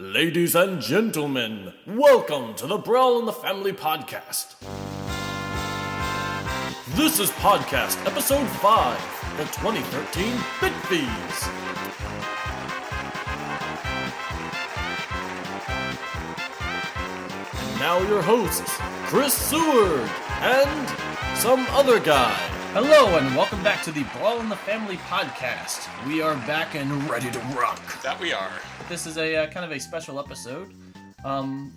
Ladies and gentlemen, welcome to the Brawl in the Family podcast. This is podcast episode 5, the 2013 Bitfies. And now your hosts, Chris Seward and some other guy. Hello and welcome back to the Brawl in the Family podcast. We are back and ready to rock. That we are. This is a kind of a special episode,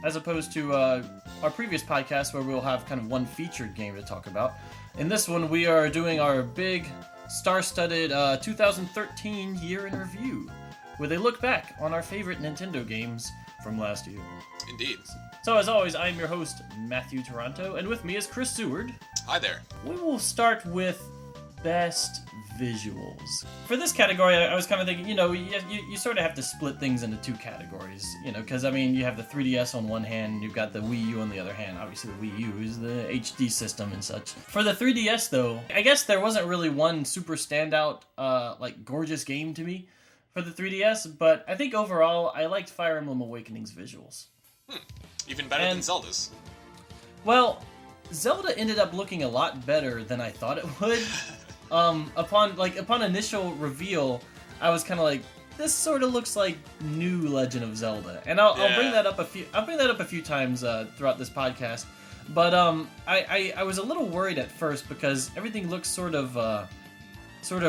as opposed to our previous podcast where we'll have kind of one featured game to talk about. In this one, we are doing our big, star-studded 2013 year in review, with a look back on our favorite Nintendo games from last year. Indeed. So as always, I am your host, Matthew Taranto, and with me is Chris Seward. Hi there. We will start with best visuals. For this category, I was kind of thinking, you sort of have to split things into two categories, because, you have the 3DS on one hand, and you've got the Wii U on the other hand. Obviously, the Wii U is the HD system and such. For the 3DS, though, I guess there wasn't really one super standout, gorgeous game to me for the 3DS, but I think overall, I liked Fire Emblem Awakening's visuals. Even better than Zelda's. Well, Zelda ended up looking a lot better than I thought it would. Upon initial reveal, I was kind of like, this sort of looks like new Legend of Zelda, and I'll bring that up a few times throughout this podcast. But I was a little worried at first because everything looks sort of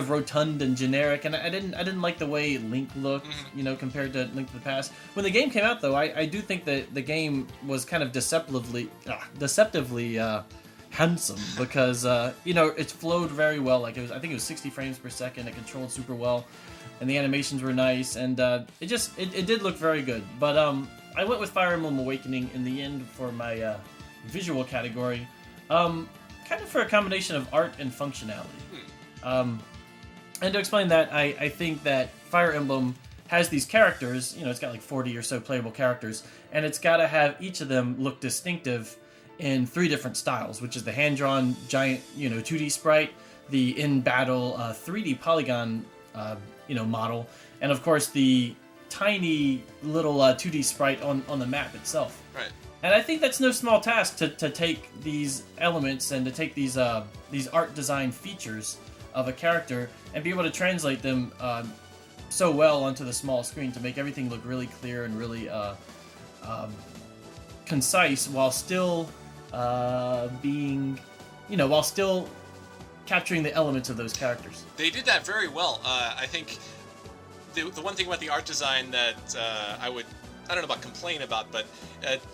rotund and generic, and I didn't like the way Link looked, compared to Link to the Past. When the game came out, though, I do think that the game was kind of deceptively handsome because it flowed very well. I think it was 60 frames per second. It controlled super well, and the animations were nice, and it did look very good. But I went with Fire Emblem Awakening in the end for my visual category, kind of for a combination of art and functionality. And to explain that, I think that Fire Emblem has these characters, it's got like 40 or so playable characters, and it's got to have each of them look distinctive in 3 different styles, which is the hand-drawn giant, 2D sprite, the in-battle 3D polygon, model, and of course the tiny little 2D sprite on the map itself. Right. And I think that's no small task to take these elements and to take these art design features of a character and be able to translate them so well onto the small screen to make everything look really clear and really concise while still while still capturing the elements of those characters. They did that very well. I think the one thing about the art design that I don't know about complain about, but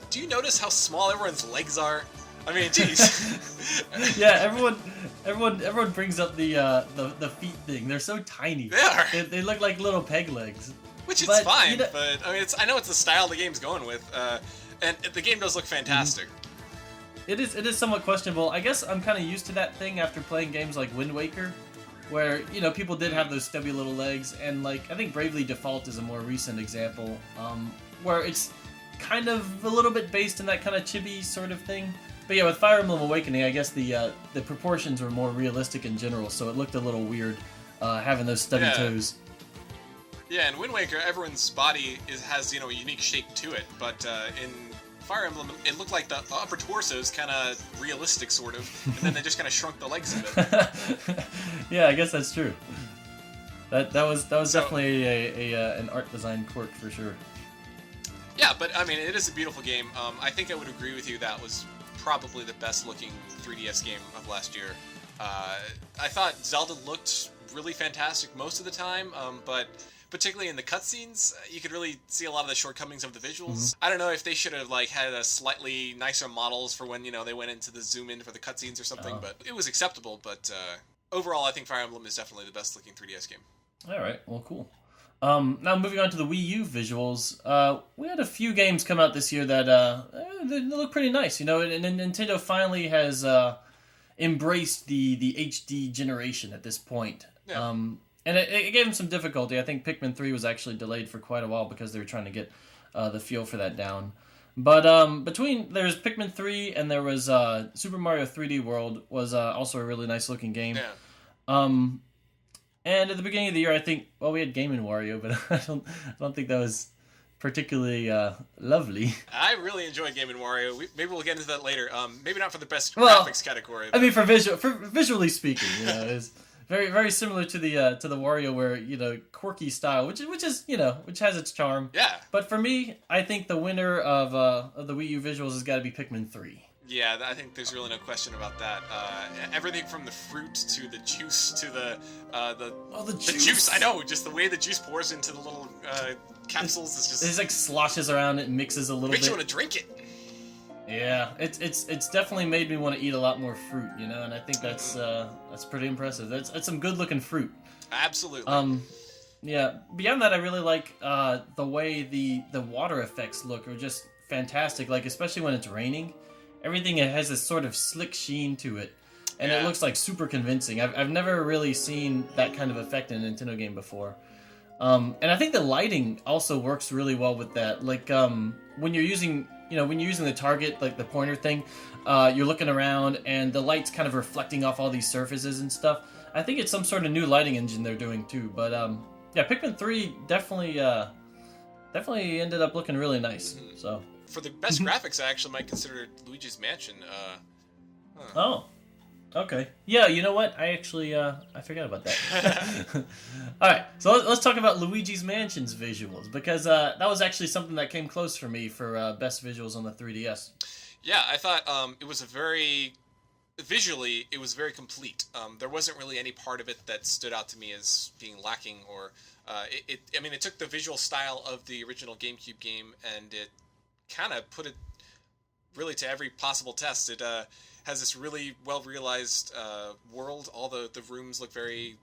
do you notice how small everyone's legs are? I mean, geez. Yeah, everyone brings up the feet thing. They're so tiny. They are. They look like little peg legs. Which is fine, but I know it's the style the game's going with, and the game does look fantastic. It is somewhat questionable. I guess I'm kind of used to that thing after playing games like Wind Waker, where people did have those stubby little legs, and I think Bravely Default is a more recent example, where it's kind of a little bit based in that kind of chibi sort of thing. But yeah, with Fire Emblem Awakening, I guess the proportions were more realistic in general, so it looked a little weird having those stubby toes. Yeah, in Wind Waker, everyone's body has a unique shape to it, but in Fire Emblem, it looked like the upper torso is kind of realistic, sort of, and then they just kind of shrunk the legs a bit. Yeah, I guess that's true. That was definitely an art design quirk for sure. Yeah, but it is a beautiful game. I think I would agree with you. That was probably the best looking 3DS game of last year. I thought Zelda looked really fantastic most of the time, but particularly in the cutscenes, you could really see a lot of the shortcomings of the visuals. Mm-hmm. I don't know if they should have had a slightly nicer models for when they went into the zoom in for the cutscenes or something, but it was acceptable. But overall, I think Fire Emblem is definitely the best looking 3DS game. All right, well, cool. Now moving on to the Wii U visuals, we had a few games come out this year that they look pretty nice, and Nintendo finally has embraced the HD generation at this point. Yeah. And it gave them some difficulty. I think Pikmin 3 was actually delayed for quite a while because they were trying to get the feel for that down. But there's Pikmin 3 and there was Super Mario 3D World was also a really nice looking game. Yeah. And at the beginning of the year, I think we had Game & Wario, but I don't think that was particularly lovely. I really enjoyed Game & Wario. Maybe we'll get into that later. Maybe not for the best Well, graphics category. I mean, for visually speaking, is very similar to the WarioWare, quirky style, which has its charm. Yeah. But for me, I think the winner of the Wii U visuals has got to be Pikmin 3. Yeah, I think there's really no question about that. Everything from the fruit to the juice to the juice. I know, just the way the juice pours into the little capsules is just. It just like sloshes around. It mixes a little bit. Makes you want to drink it. Yeah, it's definitely made me want to eat a lot more fruit, and I think that's pretty impressive. That's some good looking fruit. Absolutely. Yeah. Beyond that, I really like the way the water effects look are just fantastic. Like especially when it's raining. Everything has this sort of slick sheen to it, and it looks like super convincing. I've never really seen that kind of effect in a Nintendo game before, and I think the lighting also works really well with that. Like when you're using the target, like the pointer thing, you're looking around and the light's kind of reflecting off all these surfaces and stuff. I think it's some sort of new lighting engine they're doing too. But Pikmin 3 definitely ended up looking really nice. So. For the best graphics, I actually might consider Luigi's Mansion. Oh, okay. Yeah, you know what? I actually I forgot about that. All right, so let's talk about Luigi's Mansion's visuals because that was actually something that came close for me for best visuals on the 3DS. Yeah, I thought it was visually it was very complete. There wasn't really any part of it that stood out to me as being lacking, or it took the visual style of the original GameCube game and it kind of put it really to every possible test. It has this really well realized world. All the rooms look very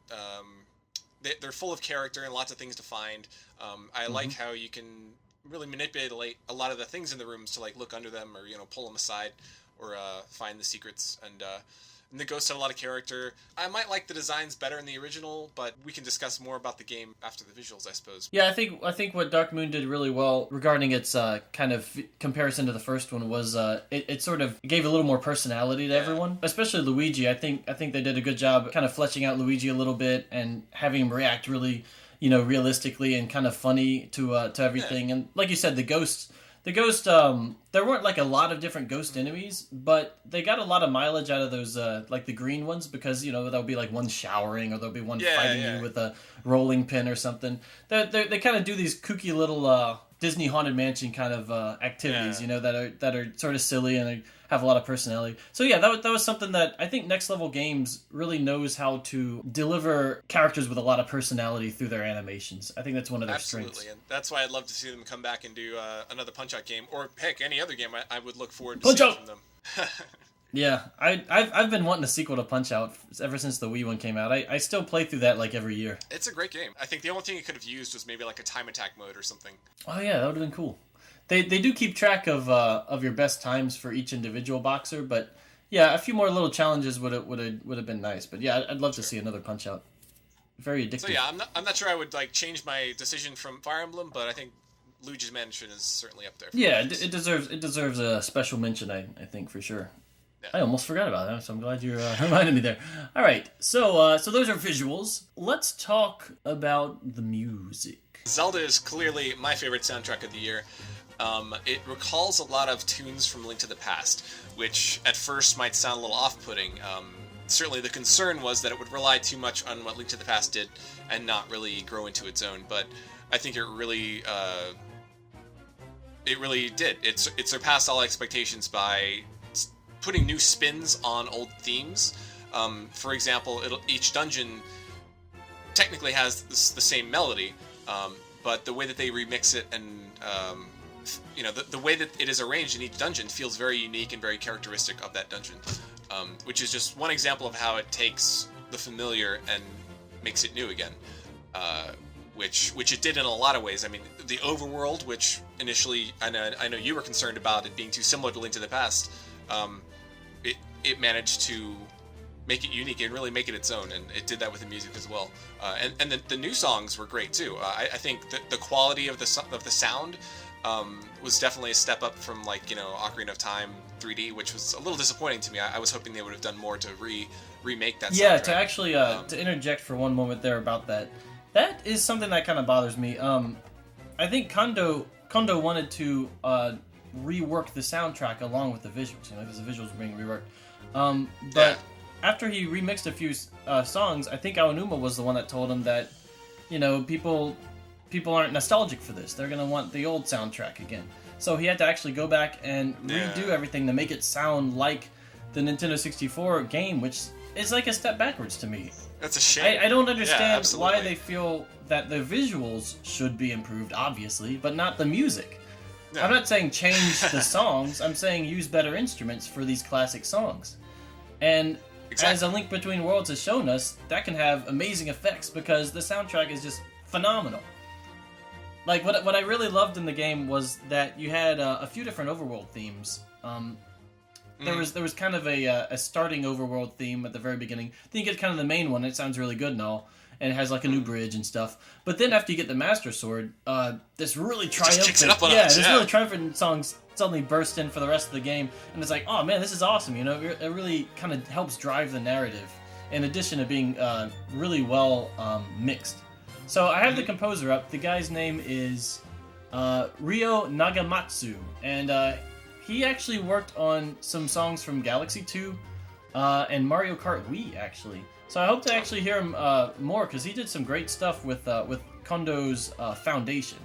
they're full of character and lots of things to find. I like how you can really manipulate a lot of the things in the rooms to like look under them or pull them aside or find the secrets. And the ghosts have a lot of character. I might like the designs better in the original, but we can discuss more about the game after the visuals, I suppose. Yeah, I think what Dark Moon did really well regarding its kind of comparison to the first one was it sort of gave a little more personality to everyone, especially Luigi. I think they did a good job kind of fleshing out Luigi a little bit and having him react really, realistically and kind of funny to everything. And like you said, the ghost, there weren't like a lot of different ghost enemies, but they got a lot of mileage out of those, like the green ones, because there'll be like one showering or there'll be one fighting you with a rolling pin or something. They kind of do these kooky little Disney Haunted Mansion kind of activities, that are sort of silly and they have a lot of personality. So yeah, that was something that I think Next Level Games really knows how to deliver characters with a lot of personality through their animations. I think that's one of their strengths. Absolutely, and that's why I'd love to see them come back and do another Punch-Out game, or heck, any other game I would look forward to seeing from them. Yeah, I've been wanting a sequel to Punch-Out ever since the Wii one came out. I still play through that like every year. It's a great game. I think the only thing it could have used was maybe like a time attack mode or something. Oh yeah, that would have been cool. They do keep track of your best times for each individual boxer, but yeah, a few more little challenges would have been nice. But yeah, I'd love to see another Punch-Out. Very addictive. So yeah, I'm not sure I would like change my decision from Fire Emblem, but I think Luigi's Mansion is certainly up there. Yeah, it deserves a special mention. I think for sure. Yeah. I almost forgot about that, so I'm glad you reminded me there. All right, so those are visuals. Let's talk about the music. Zelda is clearly my favorite soundtrack of the year. It recalls a lot of tunes from Link to the Past, which at first might sound a little off-putting. Certainly the concern was that it would rely too much on what Link to the Past did and not really grow into its own, but I think it really did. It surpassed all expectations by putting new spins on old themes. For example, each dungeon technically has the same melody, but the way that they remix it and the way that it is arranged in each dungeon feels very unique and very characteristic of that dungeon, which is just one example of how it takes the familiar and makes it new again, which it did in a lot of ways. I mean, the overworld, which initially I know you were concerned about it being too similar to Link to the Past, it managed to make it unique and really make it its own, and it did that with the music as well. And the new songs were great too. I think the quality of the sound was definitely a step up from Ocarina of Time 3D, which was a little disappointing to me. I was hoping they would have done more to remake that. Yeah, soundtrack. to actually to interject for one moment there about that. That is something that kind of bothers me. I think Kondo Kondo wanted to rework the soundtrack along with the visuals, because the visuals were being reworked. But after he remixed a few songs, I think Aonuma was the one that told him that, people aren't nostalgic for this. They're gonna want the old soundtrack again. So he had to actually go back and redo everything to make it sound like the Nintendo 64 game, which is like a step backwards to me. That's a shame. I don't understand why they feel that the visuals should be improved, obviously, but not the music. No. I'm not saying change the songs. I'm saying use better instruments for these classic songs. And as A Link Between Worlds has shown us, that can have amazing effects because the soundtrack is just phenomenal. Like, what I really loved in the game was that you had a few different overworld themes. There was kind of a starting overworld theme at the very beginning. Then you get kind of the main one. It sounds really good and all, and it has like a new bridge and stuff. But then after you get the Master Sword, this really triumphant, really triumphant songs suddenly burst in for the rest of the game, and it's like, oh man, this is awesome. It really kind of helps drive the narrative. In addition to being really well mixed. So I have the composer up. The guy's name is Ryo Nagamatsu, and he actually worked on some songs from Galaxy 2 and Mario Kart Wii, actually. So I hope to actually hear him more, because he did some great stuff with Kondo's Foundation.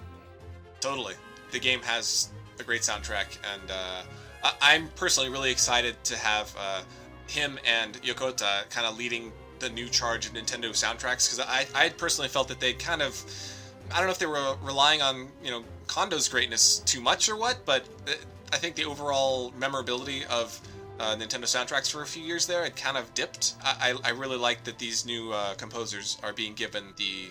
Totally. The game has a great soundtrack, and I'm personally really excited to have him and Yokota kind of leading the new charge of Nintendo soundtracks, because I personally felt that they kind of, I don't know if they were relying on Kondo's greatness too much or what, but I think the overall memorability of Nintendo soundtracks for a few years there had kind of dipped. I really like that these new composers are being given the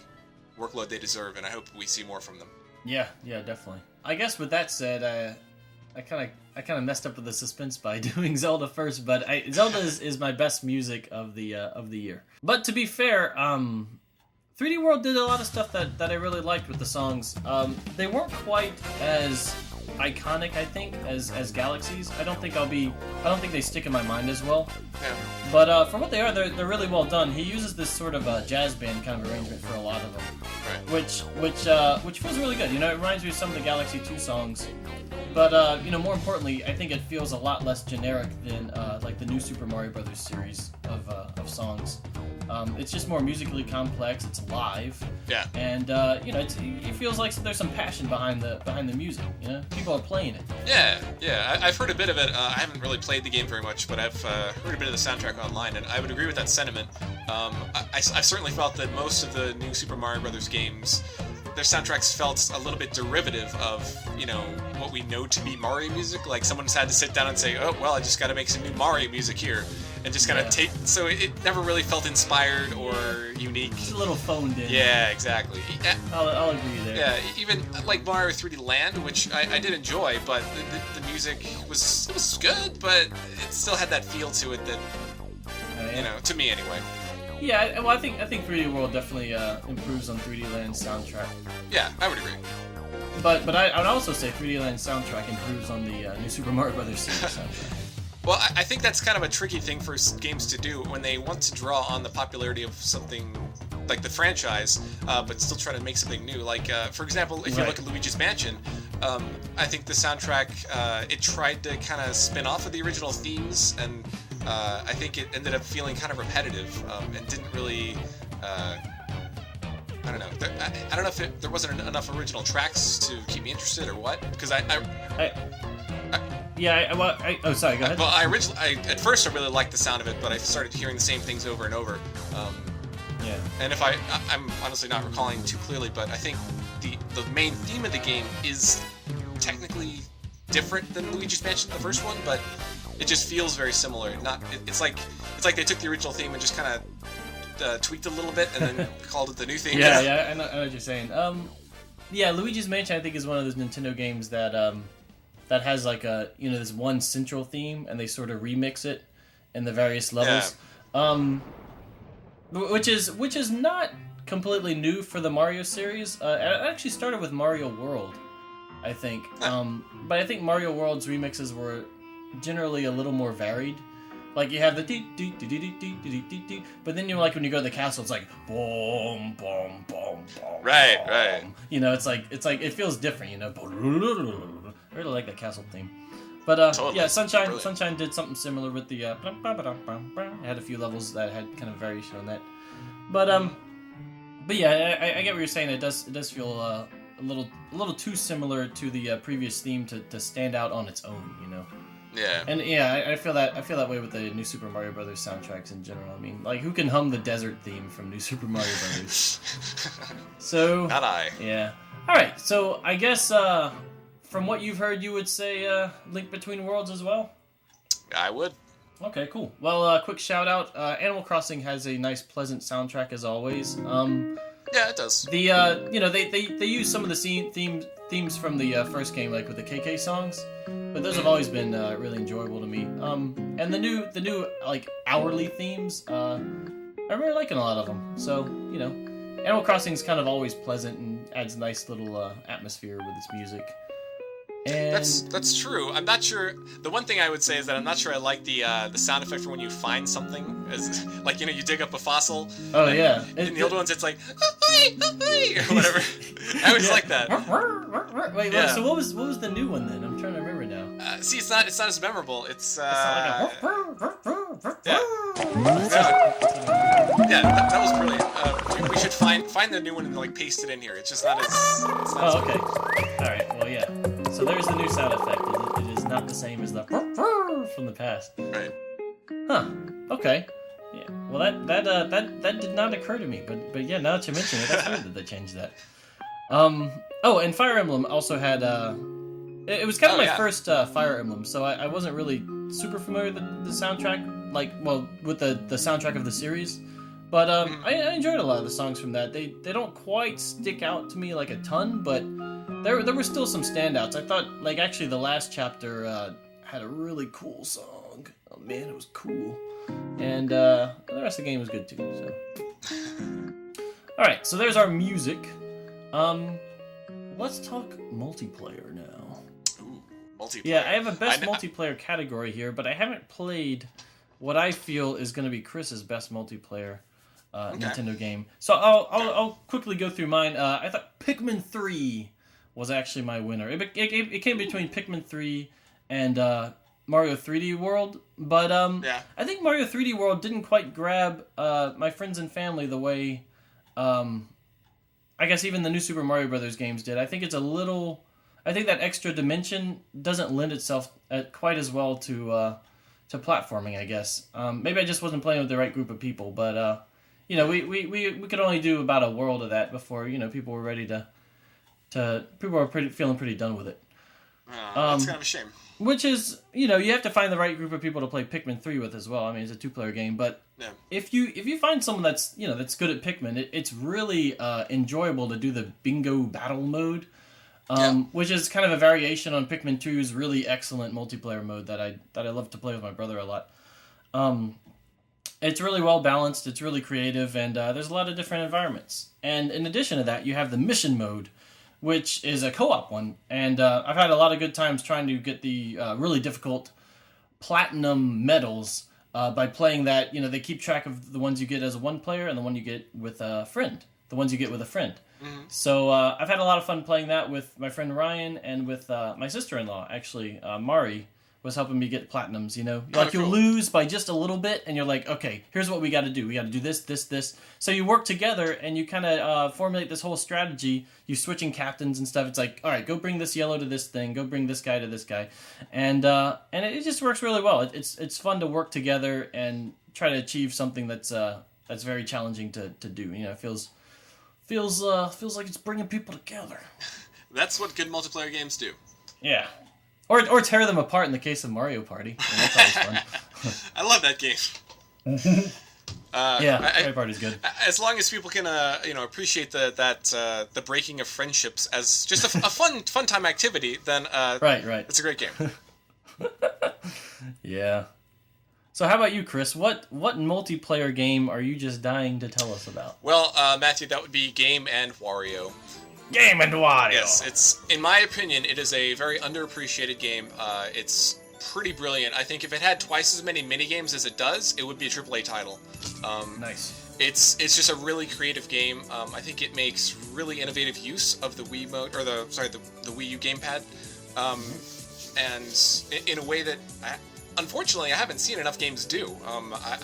workload they deserve, and I hope we see more from them. Yeah, definitely. I guess with that said, I kind of messed up with the suspense by doing Zelda first, but Zelda is my best music of the year. But to be fair, 3D World did a lot of stuff that I really liked with the songs. They weren't quite as iconic, I think, as Galaxies. I don't think they stick in my mind as well. Yeah. But for what they are, they're really well done. He uses this sort of jazz band kind of arrangement for a lot of them, right. which feels really good. It reminds me of some of the Galaxy 2 songs. But more importantly, I think it feels a lot less generic than like the new Super Mario Brothers series of songs. It's just more musically complex. It's live. Yeah. And it feels like there's some passion behind the music. People are playing it. Yeah. I've heard a bit of it. I haven't really played the game very much, but I've heard a bit of the soundtrack online, and I would agree with that sentiment. I've certainly felt that most of the new Super Mario Brothers games, their soundtracks felt a little bit derivative of, what we know to be Mario music. Like, someone's had to sit down and say, oh, well, I just got to make some new Mario music here. And just kind of take... So it never really felt inspired or unique. It's a little phoned in. Yeah, exactly. I'll agree there. Yeah, even like Mario 3D Land, which I did enjoy, but the music was good, but it still had that feel to it that, to me anyway. Yeah, well, I think 3D World definitely improves on 3D Land's soundtrack. Yeah, I would agree. But I would also say 3D Land's soundtrack improves on the new Super Mario Brothers series soundtrack. Well, I think that's kind of a tricky thing for games to do when they want to draw on the popularity of something like the franchise, but still try to make something new. Like, for example, if you look at Luigi's Mansion, I think the soundtrack, it tried to kind of spin off of the original themes, and I think it ended up feeling kind of repetitive and didn't really... I don't know. I don't know if there wasn't enough original tracks to keep me interested or what, because sorry, go ahead. Well, at first I really liked the sound of it, but I started hearing the same things over and over. Yeah. And if I'm honestly not recalling too clearly, but I think the main theme of the game is technically different than Luigi's Mansion, the first one, but it just feels very similar. It's like they took the original theme and just kind of tweaked it a little bit and then called it the new theme. Yeah, I know what you're saying. Luigi's Mansion I think is one of those Nintendo games that has like this one central theme, and they sort of remix it in the various levels. Yeah. Which is not completely new for the Mario series. It actually started with Mario World, I think. But I think Mario World's remixes were generally a little more varied. Like you have the dee dee dee dee dee dee dee dee dee, but then like when you go to the castle, it's like boom boom boom boom. Right, boom. right. You know, it's like it feels different. You know, I really like that castle theme. But Totally. yeah, Sunshine Brilliant. Sunshine did something similar with the it had a few levels that had kind of variation on that. But yeah, I get what you're saying. It does feel a little too similar to the previous theme to stand out on its own. You know. Yeah. And yeah, I feel that way with the new Super Mario Brothers soundtracks in general. I mean, like, who can hum the desert theme from New Super Mario Brothers? So Not I. yeah. All right. So I guess from what you've heard, you would say Link Between Worlds as well. I would. Okay, cool. Well, quick shout out. Animal Crossing has a nice, pleasant soundtrack as always. Yeah, it does. The they use some of the themes from the first game, like with the KK songs, but those have always been really enjoyable to me. And the new like hourly themes, I'm really liking a lot of them. So you know, Animal Crossing is kind of always pleasant and adds a nice little atmosphere with its music. And That's true. I'm not sure. The one thing I would say is that I'm not sure I like the sound effect for when you find something, as like you dig up a fossil. Oh yeah. In the old ones, it's like or whatever. I always like that. Wait, Yeah. so what was the new one then? I'm trying to remember now. See, it's not as memorable. It's It's not like a yeah, that was brilliant. We should find the new one and like paste it in here. It's just not as. It's not Oh, okay. All right. Well, yeah. So there's the new sound effect. It is not the same as the from the past. Right. Huh. Okay. Yeah. Well, that did not occur to me, but yeah, now that you mention it, that's weird that they changed that. Oh, and Fire Emblem also had it was kind of my first Fire Emblem, so I wasn't really super familiar with the soundtrack, like, well, with the soundtrack of the series. But I enjoyed a lot of the songs from that. They don't quite stick out to me like a ton, but there were still some standouts. I thought, like, actually the last chapter had a really cool song. Oh man, it was cool. And the rest of the game was good too. So, all right, so there's our music. Let's talk multiplayer now. Ooh, multiplayer. Yeah, I have a best multiplayer category here, but I haven't played what I feel is going to be Chris's best multiplayer Nintendo game. So I'll quickly go through mine. I thought Pikmin 3 was actually my winner. It came between Pikmin 3 and Mario 3D World, but I think Mario 3D World didn't quite grab my friends and family the way I guess even the new Super Mario Brothers games did. I think it's I think that extra dimension doesn't lend itself quite as well to platforming, I guess. Maybe I just wasn't playing with the right group of people, but you know, we could only do about a world of that before, you know, people were ready people were feeling pretty done with it. That's kind of a shame. Which is, you know, you have to find the right group of people to play Pikmin 3 with as well. I mean, it's a 2-player game, but if you find someone that's good at Pikmin, it's really enjoyable to do the bingo battle mode, which is kind of a variation on Pikmin 2's really excellent multiplayer mode that I love to play with my brother a lot. It's really well balanced, it's really creative, and there's a lot of different environments. And in addition to that, you have the mission mode, which is a co-op one, and I've had a lot of good times trying to get the really difficult platinum medals by playing that. You know, they keep track of the ones you get as a one player and the one you get with a friend. The ones you get with a friend. Mm-hmm. So I've had a lot of fun playing that with my friend Ryan and with my sister-in-law, actually, Mari, was helping me get platinums, you know? Like, you'll lose by just a little bit, and you're like, okay, here's what we got to do. We got to do this, this, this. So you work together, and you kind of formulate this whole strategy. You switching captains and stuff. It's like, all right, go bring this yellow to this thing. Go bring this guy to this guy. And it just works really well. It's fun to work together and try to achieve something that's very challenging to do. You know, it feels like it's bringing people together. That's what good multiplayer games do. Yeah. Or tear them apart in the case of Mario Party. And that's always fun. I love that game. Mario Party's good. As long as people can, appreciate the breaking of friendships as just a fun time activity, then right, it's a great game. Yeah. So how about you, Chris? What multiplayer game are you just dying to tell us about? Well, Matthew, that would be Game and Wario. Game and Wario. Yes, it's in my opinion, it is a very underappreciated game. It's pretty brilliant. I think if it had twice as many minigames as it does, it would be a AAA title. Nice. It's just a really creative game. I think it makes really innovative use of the Wii mode, or the Wii U gamepad, and in a way that, unfortunately, I haven't seen enough games do.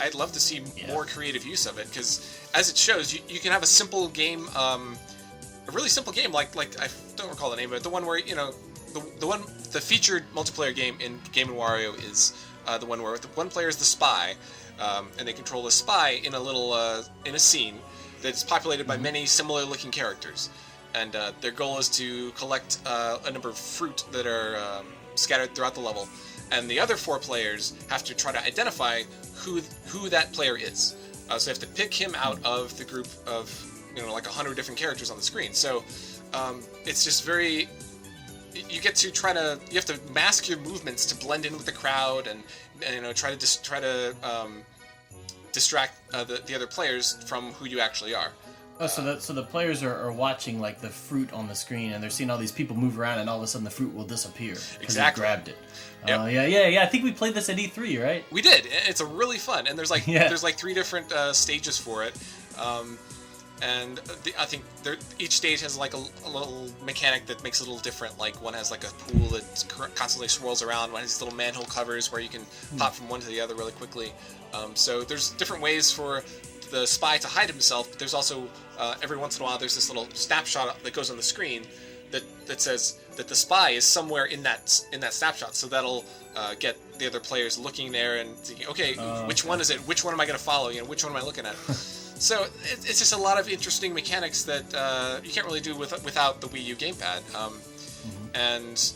I'd love to see more creative use of it, because as it shows, you can have a simple game, a really simple game, like I don't recall the name of it, the one where, you know, the featured multiplayer game in Game & Wario is the one where the one player is the spy, and they control the spy in a little in a scene that's populated by many similar-looking characters, and their goal is to collect a number of fruit that are scattered throughout the level, and the other 4 players have to try to identify who that player is. So they have to pick him out of the group of, you know, like 100 different characters on the screen. So it's just very. You get to you have to mask your movements to blend in with the crowd, and you know, try to distract the other players from who you actually are. Oh, so the players are watching like the fruit on the screen, and they're seeing all these people move around, and all of a sudden the fruit will disappear because you grabbed it. Yep. Yeah. I think we played this at E3, right? We did. It's a really fun, and there's like there's like 3 different stages for it. And I think each stage has like a little mechanic that makes it a little different. Like one has like a pool that constantly swirls around. One has these little manhole covers where you can pop from one to the other really quickly. So there's different ways for the spy to hide himself. But there's also every once in a while there's this little snapshot that goes on the screen that says that the spy is somewhere in that snapshot. So that'll get the other players looking there and thinking, okay, which one is it? Which one am I going to follow? You know, which one am I looking at? So it's just a lot of interesting mechanics that you can't really do without the Wii U gamepad, and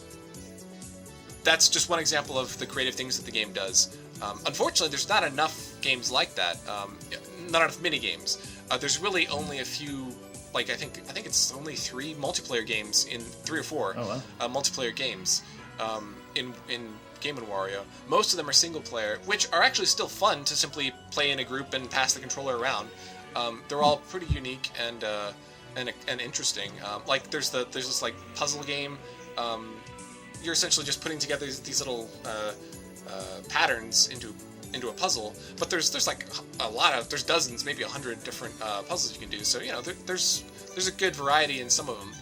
that's just one example of the creative things that the game does. Unfortunately, there's not enough games like that, not enough mini games. There's really only a few, like I think it's only 3 multiplayer games in 3 or 4 multiplayer games in Game & Wario. Most of them are single player, which are actually still fun to simply play in a group and pass the controller around. They're all pretty unique and interesting. Like there's this like puzzle game. You're essentially just putting together these little patterns into a puzzle, but there's like there's dozens, maybe 100 different puzzles you can do. So you know there's a good variety in some of them.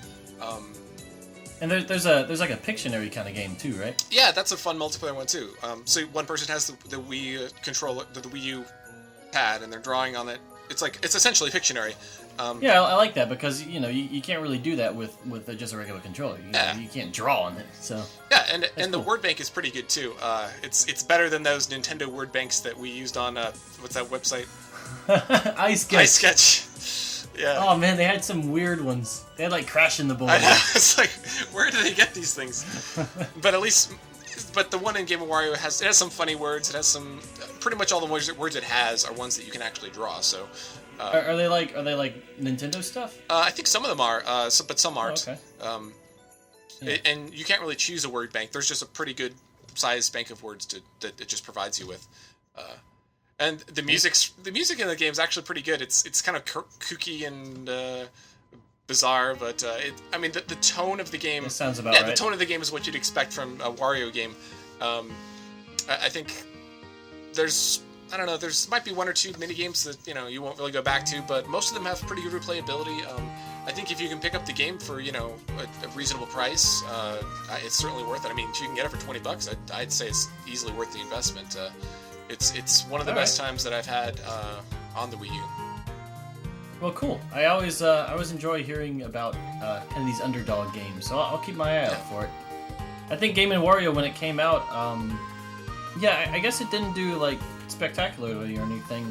And there's like a Pictionary kind of game too, right? Yeah, that's a fun multiplayer one too. So one person has the Wii controller, the Wii U pad, and they're drawing on it. It's essentially Pictionary. Yeah, I like that because you know you can't really do that with just a regular controller. You can't draw on it. So yeah, and the word bank is pretty good too. It's better than those Nintendo word banks that we used on what's that website? iSketch. Yeah. Oh man, they had some weird ones. They had like Crash in the Bowl. I know. It's like, where do they get these things? But the one in Game & Wario has some funny words. It has some pretty much all the words it has are ones that you can actually draw. So are they like Nintendo stuff? I think some of them are, but some aren't. Oh, okay. And you can't really choose a word bank. There's just a pretty good sized bank of words that it just provides you with. And the music in the game is actually pretty good. It's kind of kooky and bizarre, but the tone of the game. That sounds about right. The tone of the game is what you'd expect from a Wario game. I think there might be 1 or 2 mini games that you won't really go back to, but most of them have pretty good replayability. I think if you can pick up the game for a reasonable price, it's certainly worth it. I mean, if you can get it for $20, I'd say it's easily worth the investment. It's one of the best times that I've had on the Wii U. Well, cool. I always enjoy hearing about kind of these underdog games, so I'll keep my eye out for it. I think Game & Wario, when it came out, I guess it didn't do like spectacularly or anything,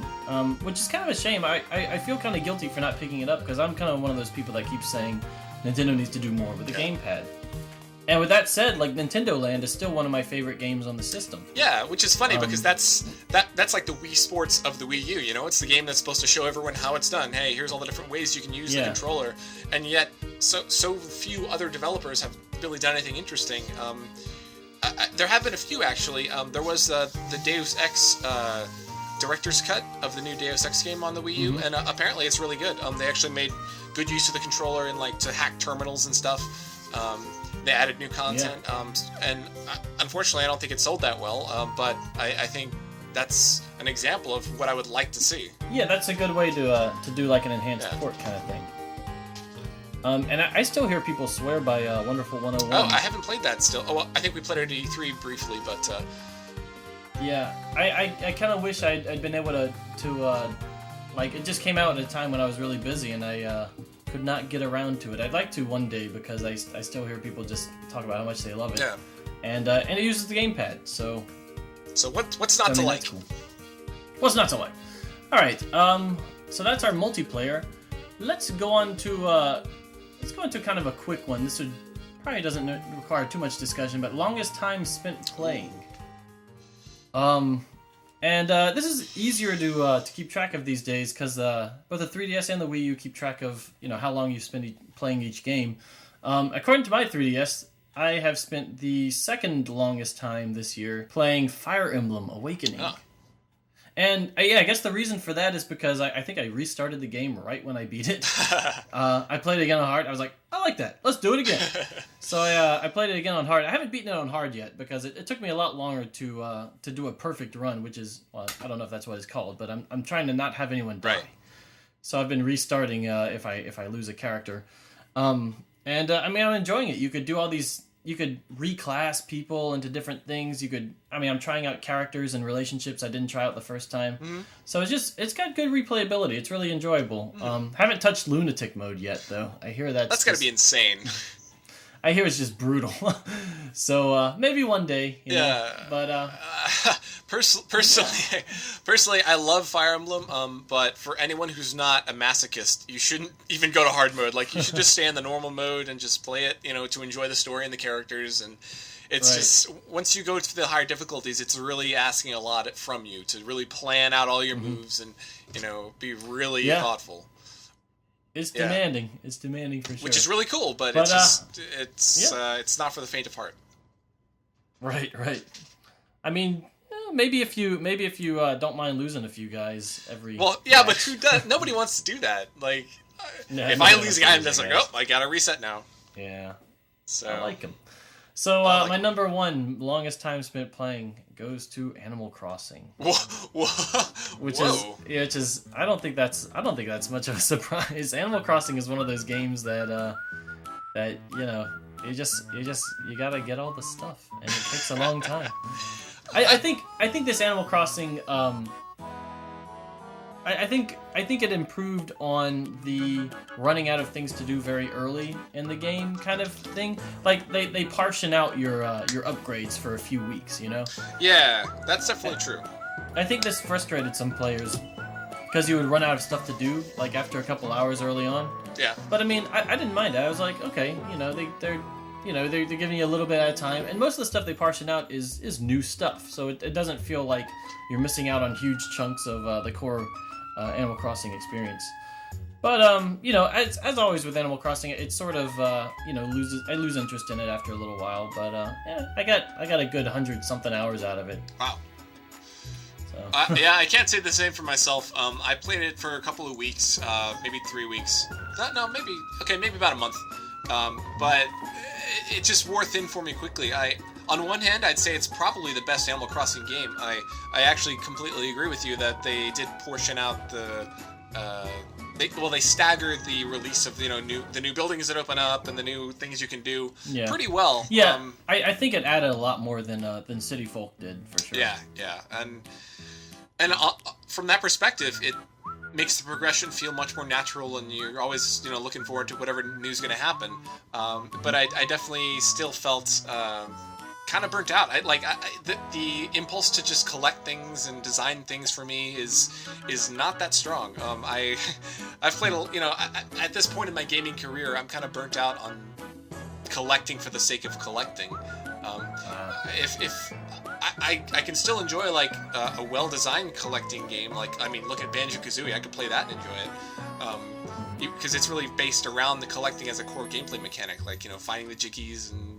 which is kind of a shame. I feel kind of guilty for not picking it up because I'm kind of one of those people that keeps saying Nintendo needs to do more with the gamepad. And with that said, like Nintendo Land is still one of my favorite games on the system. Yeah, which is funny because that's like the Wii Sports of the Wii U. It's the game that's supposed to show everyone how it's done. Hey, here's all the different ways you can use the controller, and yet so few other developers have really done anything interesting. There have been a few actually. There was the Deus Ex director's cut of the new Deus Ex game on the Wii U, and apparently it's really good. They actually made good use of the controller and like to hack terminals and stuff. They added new content, and unfortunately, I don't think it sold that well. But I think that's an example of what I would like to see. Yeah, that's a good way to do like an enhanced port kind of thing. And I still hear people swear by Wonderful 101. Oh, I haven't played that still. Oh, well, I think we played it at E3 briefly, but... Yeah, I kind of wish I'd been able to like, it just came out at a time when I was really busy, and I could not get around to it. I'd like to one day, because I still hear people just talk about how much they love it. Yeah. And it uses the gamepad, so... So what's not to like? Cool. What's not to like? All right, so that's our multiplayer. Let's go on to kind of a quick one. This probably doesn't require too much discussion, but longest time spent playing. This is easier to keep track of these days, because both the 3DS and the Wii U keep track of how long you spend playing each game. According to my 3DS, I have spent the second longest time this year playing Fire Emblem Awakening. Oh. And I guess the reason for that is because I think I restarted the game right when I beat it. I played it again on hard. I was like, I like that. Let's do it again. So I played it again on hard. I haven't beaten it on hard yet, because it took me a lot longer to do a perfect run, which is, well, I don't know if that's what it's called, but I'm trying to not have anyone die. Right. So I've been restarting if I lose a character. I'm enjoying it. You could do all these. You could reclass people into different things. I'm trying out characters and relationships I didn't try out the first time. Mm-hmm. So it's got good replayability. It's really enjoyable. Mm-hmm. Haven't touched lunatic mode yet, though. I hear that's got to be insane. I hear it's just brutal. So maybe one day. You know? But personally, I love Fire Emblem. But for anyone who's not a masochist, you shouldn't even go to hard mode. Like, you should just stay in the normal mode and just play it. To enjoy the story and the characters. And it's just, once you go to the higher difficulties, it's really asking a lot from you to really plan out all your moves and be really thoughtful. It's demanding. It's demanding for sure. Which is really cool, but it's not for the faint of heart. Right. Maybe if you don't mind losing a few guys every. Well, yeah, but who does? Nobody wants to do that. Like, if I lose a guy, I'm just like, I gotta reset now. Yeah. So I like him. So my number one longest time spent playing goes to Animal Crossing. Which is I don't think that's much of a surprise. Animal Crossing is one of those games that you gotta get all the stuff, and it takes a long time. I think this Animal Crossing I think it improved on the running out of things to do very early in the game kind of thing. Like they portion out your upgrades for a few weeks, Yeah, that's definitely true. I think this frustrated some players because you would run out of stuff to do like after a couple hours early on. Yeah. But I didn't mind it. I was like, okay, they're giving you a little bit at a time, and most of the stuff they portion out is new stuff, so it doesn't feel like you're missing out on huge chunks of the core Animal Crossing experience. But as always with Animal Crossing, it sort of I lose interest in it after a little while. But I got a good 100-something hours out of it. Wow. So. I can't say the same for myself. I played it for a couple of weeks, maybe 3 weeks. Maybe about a month. But it just wore thin for me quickly. On one hand, I'd say it's probably the best Animal Crossing game. I actually completely agree with you that they did portion out they staggered the release of the new buildings that open up and the new things you can do pretty well. Yeah, I think it added a lot more than City Folk did for sure. Yeah, and from that perspective, it makes the progression feel much more natural, and you're always looking forward to whatever new is going to happen. But I definitely still felt kind of burnt out. The impulse to just collect things and design things for me is not that strong. I've played at this point in my gaming career, I'm kind of burnt out on collecting for the sake of collecting. If I can still enjoy a well-designed collecting game. Look at Banjo-Kazooie. I could play that and enjoy it. Because it's really based around the collecting as a core gameplay mechanic. Finding the jiggies and...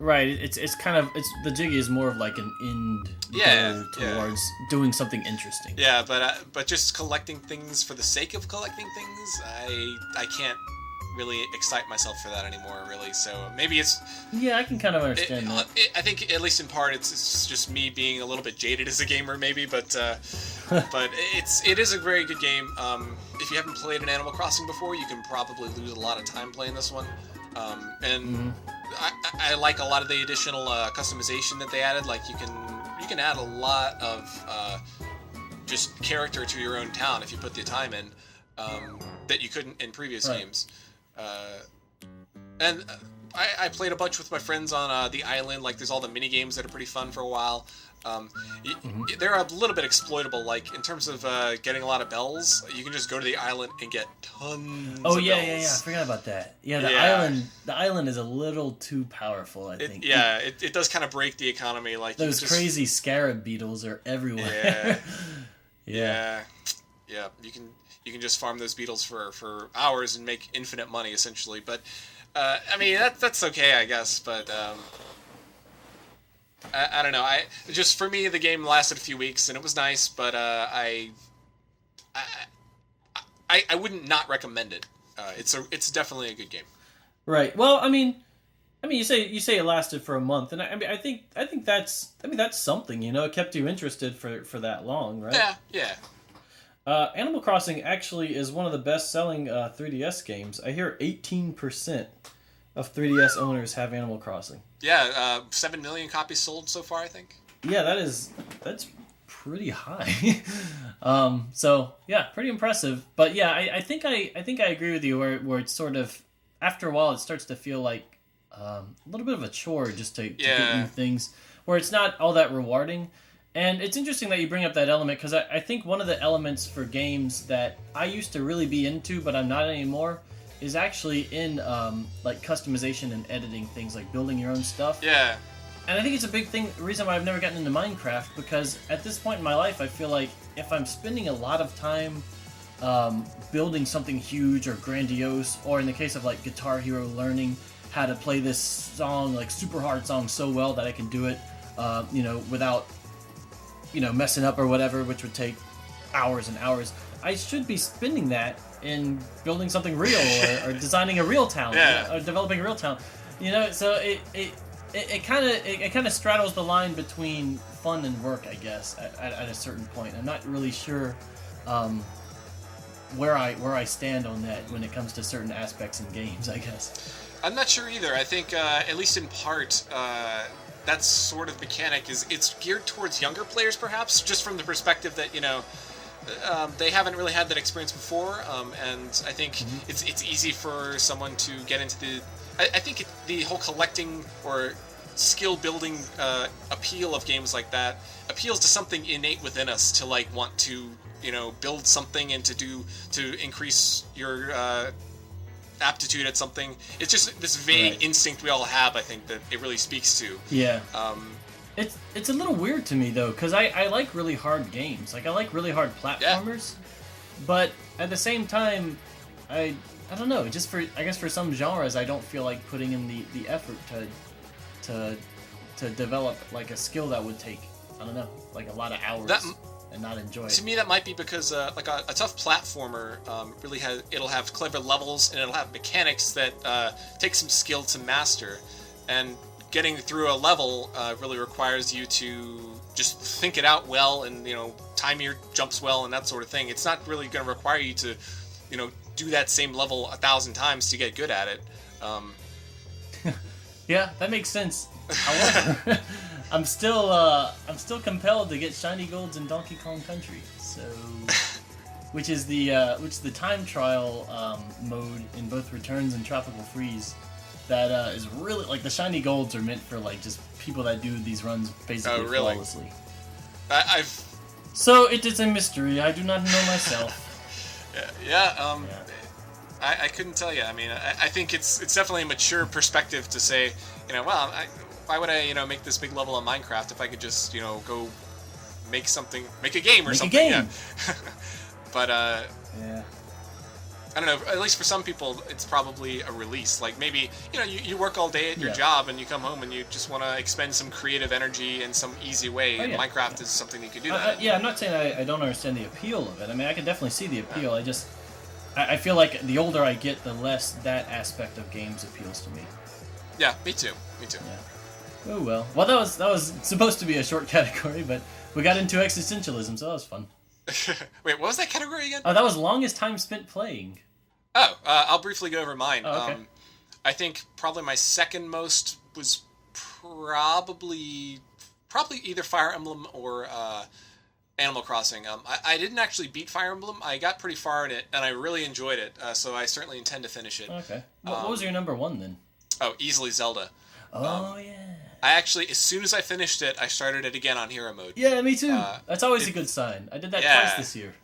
Right, it's the Jiggy is more of like an end goal towards doing something interesting. Yeah, but just collecting things for the sake of collecting things, I can't really excite myself for that anymore, really. So maybe it's... Yeah, I can kind of understand that. I think, at least in part, it's just me being a little bit jaded as a gamer, maybe, but it is a very good game. If you haven't played an Animal Crossing before, you can probably lose a lot of time playing this one. I like a lot of the additional customization that they added. Like you can add a lot of just character to your own town if you put the time in, that you couldn't in previous games. And I played a bunch with my friends on the island. Like there's all the mini games that are pretty fun for a while. They're a little bit exploitable, like in terms of getting a lot of bells. You can just go to the island and get tons of bells. Yeah, I forgot about that. Yeah, the island is a little too powerful, I think. It does kind of break the economy. Like those crazy scarab beetles are everywhere. Yeah. You can just farm those beetles for hours and make infinite money essentially. But I mean that's okay, I guess. But I don't know. Just for me, the game lasted a few weeks and it was nice, but I wouldn't not recommend it. It's definitely a good game. Right. Well, I mean, you say it lasted for a month, and I think that's something. It kept you interested for that long, right? Yeah. Animal Crossing actually is one of the best-selling 3DS games. I hear 18% of 3DS owners have Animal Crossing. Yeah, 7 million copies sold so far, I think. Yeah, that's pretty high. So yeah, pretty impressive. But yeah, I think I agree with you where it's sort of after a while it starts to feel like a little bit of a chore just to get new things, where it's not all that rewarding. And it's interesting that you bring up that element, because I think one of the elements for games that I used to really be into, but I'm not anymore, is actually in like customization and editing, things like building your own stuff. Yeah. And I think it's a big thing, reason why I've never gotten into Minecraft, because at this point in my life, I feel like if I'm spending a lot of time building something huge or grandiose, or in the case of like Guitar Hero, learning how to play this song, like super hard song, so well that I can do it, without, messing up or whatever, which would take hours and hours. I should be spending that in building something real or designing a real town, or developing a real town. So it kind of straddles the line between fun and work, I guess, at a certain point. I'm not really sure where I stand on that when it comes to certain aspects in games, I guess. I'm not sure either. I think, at least in part, that sort of mechanic it's geared towards younger players, perhaps, just from the perspective that, they haven't really had that experience before, and I think it's easy for someone to get into the... I think the whole collecting or skill building appeal of games like that appeals to something innate within us to like want to build something and to increase your aptitude at something. It's just this vague instinct we all have, I think, that it really speaks to. Yeah. It's a little weird to me though, because I like really hard games. Like I like really hard platformers, but at the same time, I don't know. Just I guess for some genres, I don't feel like putting in the effort to develop like a skill that would take, I don't know, like a lot of hours and not enjoy it. To me, that might be because like a tough platformer really it'll have clever levels and it'll have mechanics that take some skill to master, and getting through a level really requires you to just think it out well and time your jumps well and that sort of thing. It's not really going to require you to do that same level 1,000 times to get good at it. Yeah, that makes sense. However, I'm still compelled to get shiny golds in Donkey Kong Country, so which is the time trial mode in both Returns and Tropical Freeze. That is really, like, the shiny golds are meant for like just people that do these runs basically flawlessly. So it is a mystery. I do not know myself. I couldn't tell you. I mean, I think it's definitely a mature perspective to say, why would I, make this big level of Minecraft if I could just, go make a game or something. Yeah. But yeah. I don't know. At least for some people, it's probably a release. Like maybe you work all day at your job and you come home and you just want to expend some creative energy in some easy way. And Minecraft is something you can do that. I'm not saying I don't understand the appeal of it. I mean, I can definitely see the appeal. I I feel like the older I get, the less that aspect of games appeals to me. Yeah, me too. Yeah. Oh well. Well, that was supposed to be a short category, but we got into existentialism, so that was fun. Wait, what was that category again? Oh, that was longest time spent playing. Oh, I'll briefly go over mine. Oh, okay. I think probably my second most was probably either Fire Emblem or Animal Crossing. I didn't actually beat Fire Emblem. I got pretty far in it, and I really enjoyed it. So I certainly intend to finish it. Okay. What was your number one then? Oh, easily Zelda. Oh yeah. I actually, as soon as I finished it, I started it again on hero mode. Yeah, me too. That's always a good sign. I did that twice this year.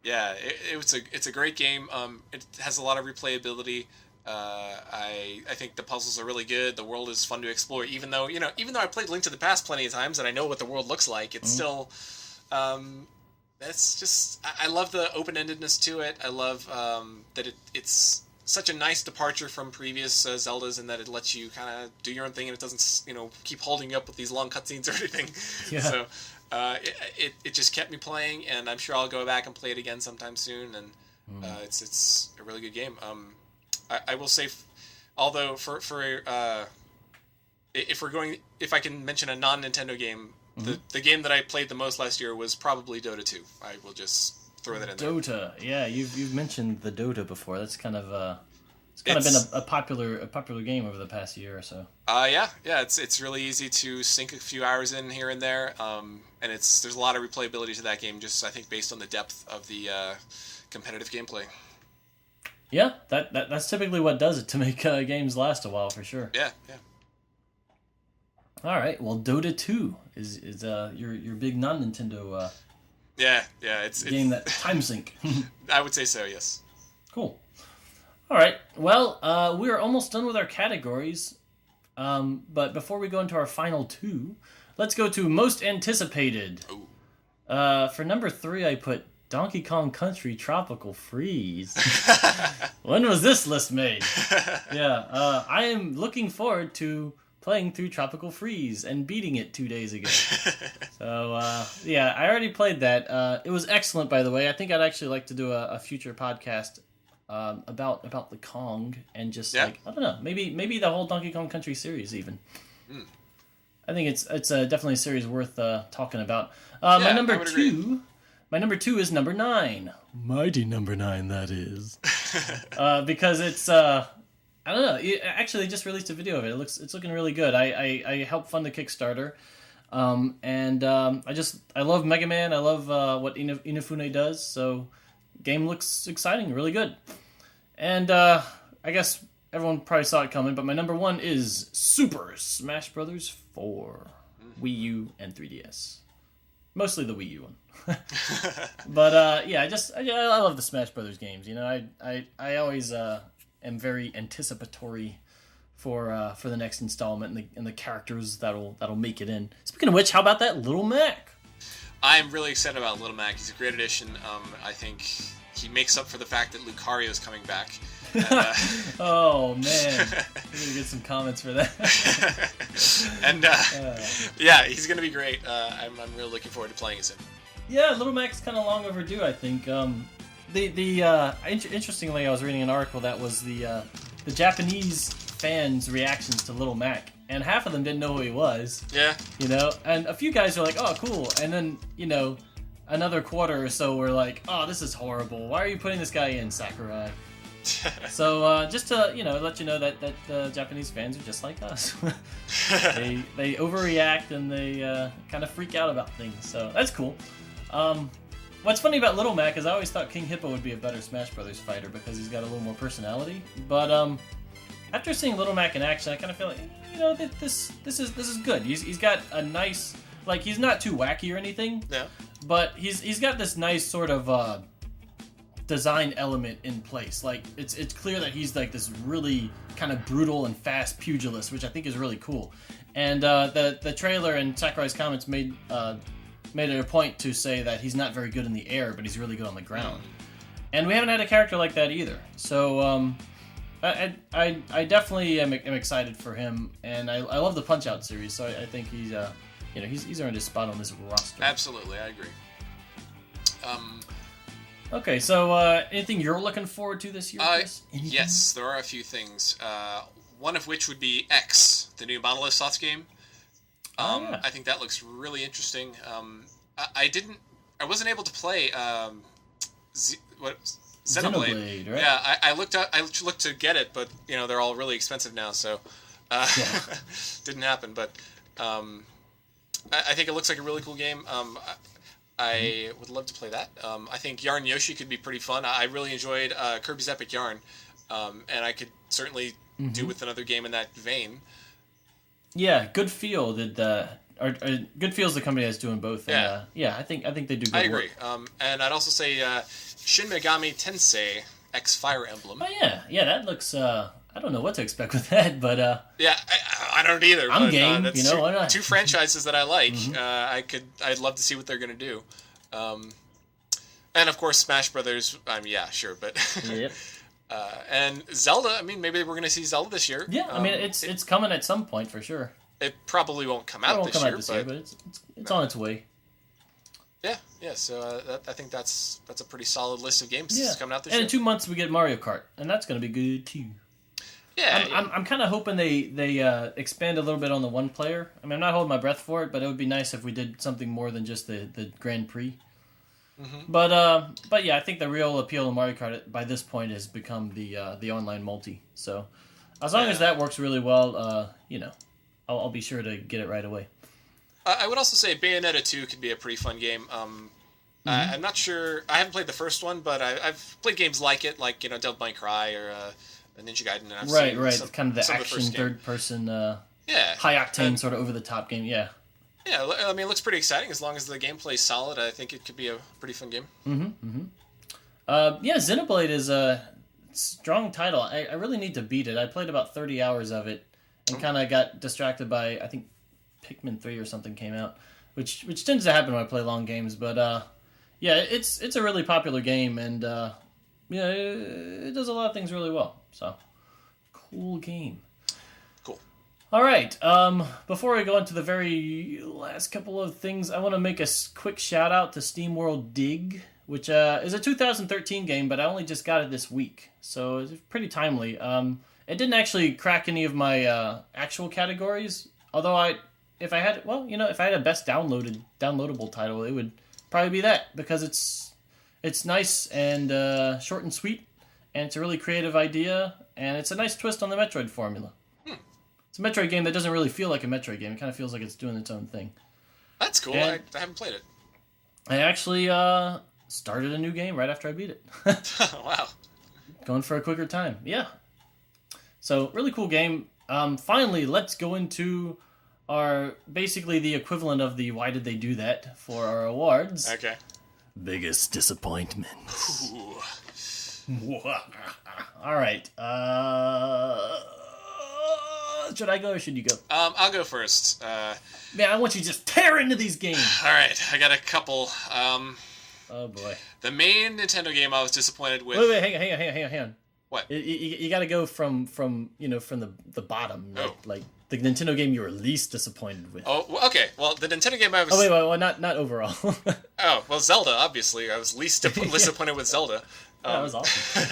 Yeah, it's a great game. It has a lot of replayability. I think the puzzles are really good. The world is fun to explore. Even though I played Link to the Past plenty of times and I know what the world looks like, it's still, it's just I love the open-endedness to it. I love that it's such a nice departure from previous Zeldas in that it lets you kind of do your own thing and it doesn't keep holding you up with these long cutscenes or anything. Yeah. So it just kept me playing, and I'm sure I'll go back and play it again sometime soon. And it's a really good game. I will say, although if I can mention a non-Nintendo game, the game that I played the most last year was probably Dota 2. I will just throw that in there. Dota, yeah, you've mentioned the Dota before. That's kind of been a popular game over the past year or so. Yeah, it's really easy to sink a few hours in here and there, and there's a lot of replayability to that game. Just I think based on the depth of the competitive gameplay. Yeah, that's typically what does it to make games last a while for sure. Yeah. All right, well, Dota 2 is your big non-Nintendo it's game that time sync. I would say so, yes. Cool. All right, well, we are almost done with our categories, but before we go into our final two, let's go to most anticipated. Ooh. For number 3, I put Donkey Kong Country Tropical Freeze. When was this list made? Yeah, I am looking forward to playing through Tropical Freeze and beating it 2 days ago. So, I already played that. It was excellent, by the way. I think I'd actually like to do a future podcast about the Kong and just I don't know, maybe the whole Donkey Kong Country series even. I think it's definitely a series worth talking about. My number two is number 9. Mighty number 9, that is. Because it's I don't know. It actually just released a video of it. It's looking really good. I helped fund the Kickstarter. I love Mega Man. I love what Inafune does. So game looks exciting, really good. And I guess everyone probably saw it coming, but my number 1 is Super Smash Bros. 4. Wii U and 3DS. Mostly the Wii U one. But I love the Smash Brothers games. I always am very anticipatory for the next installment and the characters that'll make it in. Speaking of which, how about that Little Mac? I'm really excited about Little Mac. He's a great addition. I think he makes up for the fact that Lucario is coming back. Oh man, we're gonna get some comments for that. And he's gonna be great. I'm really looking forward to playing as him. Yeah, Little Mac's kind of long overdue, I think. Interestingly, I was reading an article that was the Japanese fans' reactions to Little Mac, and half of them didn't know who he was. Yeah. And a few guys were like, "Oh, cool," and then another quarter or so were like, "Oh, this is horrible. Why are you putting this guy in, Sakurai?" So just to let you know that the Japanese fans are just like us. they overreact and they kind of freak out about things. So that's cool. What's funny about Little Mac is I always thought King Hippo would be a better Smash Brothers fighter because he's got a little more personality. But after seeing Little Mac in action, I kind of feel like this is good. He's got a nice, like, he's not too wacky or anything. Yeah. But he's got this nice sort of design element in place. Like it's clear that he's like this really kind of brutal and fast pugilist, which I think is really cool. And the trailer and Sakurai's comments made it a point to say that he's not very good in the air, but he's really good on the ground. And we haven't had a character like that either. So I definitely am excited for him, and I love the Punch-Out series. So I think he's he's earned his spot on this roster. Absolutely, I agree. Okay, so anything you're looking forward to this year, Chris? Anything? Yes, there are a few things. One of which would be X, the new Monolith Soft game. Yeah. I think that looks really interesting. I wasn't able to play Xenoblade. Right? Yeah, I looked to get it, but they're all really expensive now, so didn't happen. But I think it looks like a really cool game. I would love to play that. I think Yarn Yoshi could be pretty fun. I really enjoyed Kirby's Epic Yarn, and I could certainly do with another game in that vein. Yeah, Good Feel did. Good Feel's the company that's doing both. Yeah, and, I think they do good I agree. work. And I'd also say Shin Megami Tensei X Fire Emblem. Oh yeah, that looks. I don't know what to expect with that, but yeah, I don't either. I'm but, game. That's why not? two franchises that I like. I'd love to see what they're gonna do. And of course, Smash Brothers. Yeah, sure, but Yep. and Zelda. I mean, maybe we're gonna see Zelda this year. Yeah, I mean, it's coming at some point for sure. It probably won't come out this year, but it's on its way. Yeah. So I think that's a pretty solid list of games coming out this year. And in 2 months we get Mario Kart, and that's going to be good too. Yeah, I'm kind of hoping they expand a little bit on the one player. I mean, I'm not holding my breath for it, but it would be nice if we did something more than just the Grand Prix. But yeah, I think the real appeal of Mario Kart by this point has become the online multi. So as long as that works really well, I'll be sure to get it right away. I would also say Bayonetta 2 could be a pretty fun game. I'm not sure. I haven't played the first one, but I've played games like it, like Devil May Cry or Ninja Gaiden. And I've seen It's kind of the action third-person, high-octane sort of over-the-top game. Yeah. Yeah, I mean, it looks pretty exciting as long as the gameplay's solid. I think it could be a pretty fun game. Xenoblade is a strong title. I really need to beat it. I played about 30 hours of it and kind of got distracted by, I think, Pikmin 3 or something came out, which tends to happen when I play long games. But it's a really popular game, and it does a lot of things really well. So, cool game. Cool. All right. Before I go into the very last couple of things, I want to make a quick shout out to SteamWorld Dig, which is a 2013 game, but I only just got it this week, so it's pretty timely. It didn't actually crack any of my actual categories, although if I had a best downloadable title, it would probably be that, because it's nice and short and sweet, and it's a really creative idea, and it's a nice twist on the Metroid formula. It's a Metroid game that doesn't really feel like a Metroid game. It kind of feels like it's doing its own thing. That's cool. And I haven't played it. I actually started a new game right after I beat it. Wow. Going for a quicker time. Yeah. So, really cool game. Finally, let's go into basically the equivalent of the why did they do that for our awards. Okay. Biggest disappointments. Ooh. All right. Should I go or should you go? I'll go first. Man, I want you to just tear into these games. All right, I got a couple. Oh boy. The main Nintendo game I was disappointed with. Wait, hang on. What? You got to go from the bottom, like the Nintendo game you were least disappointed with. Oh, okay. Well, the Nintendo game I was. Oh wait, not overall. Oh well, Zelda. Obviously, I was least disappointed with Zelda. That was awesome.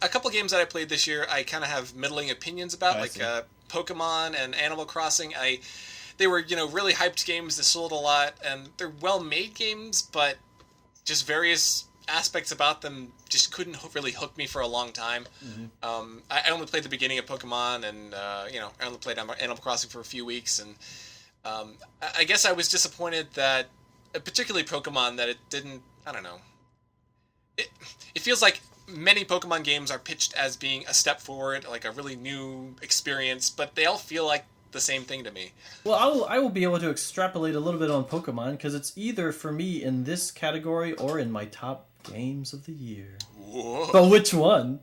A couple games that I played this year, I kind of have middling opinions about, like Pokemon and Animal Crossing. They were really hyped games that sold a lot, and they're well-made games, but just various aspects about them just couldn't really hook me for a long time. I only played the beginning of Pokemon, and I only played Animal Crossing for a few weeks, and I guess I was disappointed that, particularly Pokemon, that it didn't. I don't know. It feels like many Pokemon games are pitched as being a step forward, like a really new experience, but they all feel like the same thing to me. Well, I will be able to extrapolate a little bit on Pokemon, because it's either for me in this category or in my top games of the year. Whoa. But which one?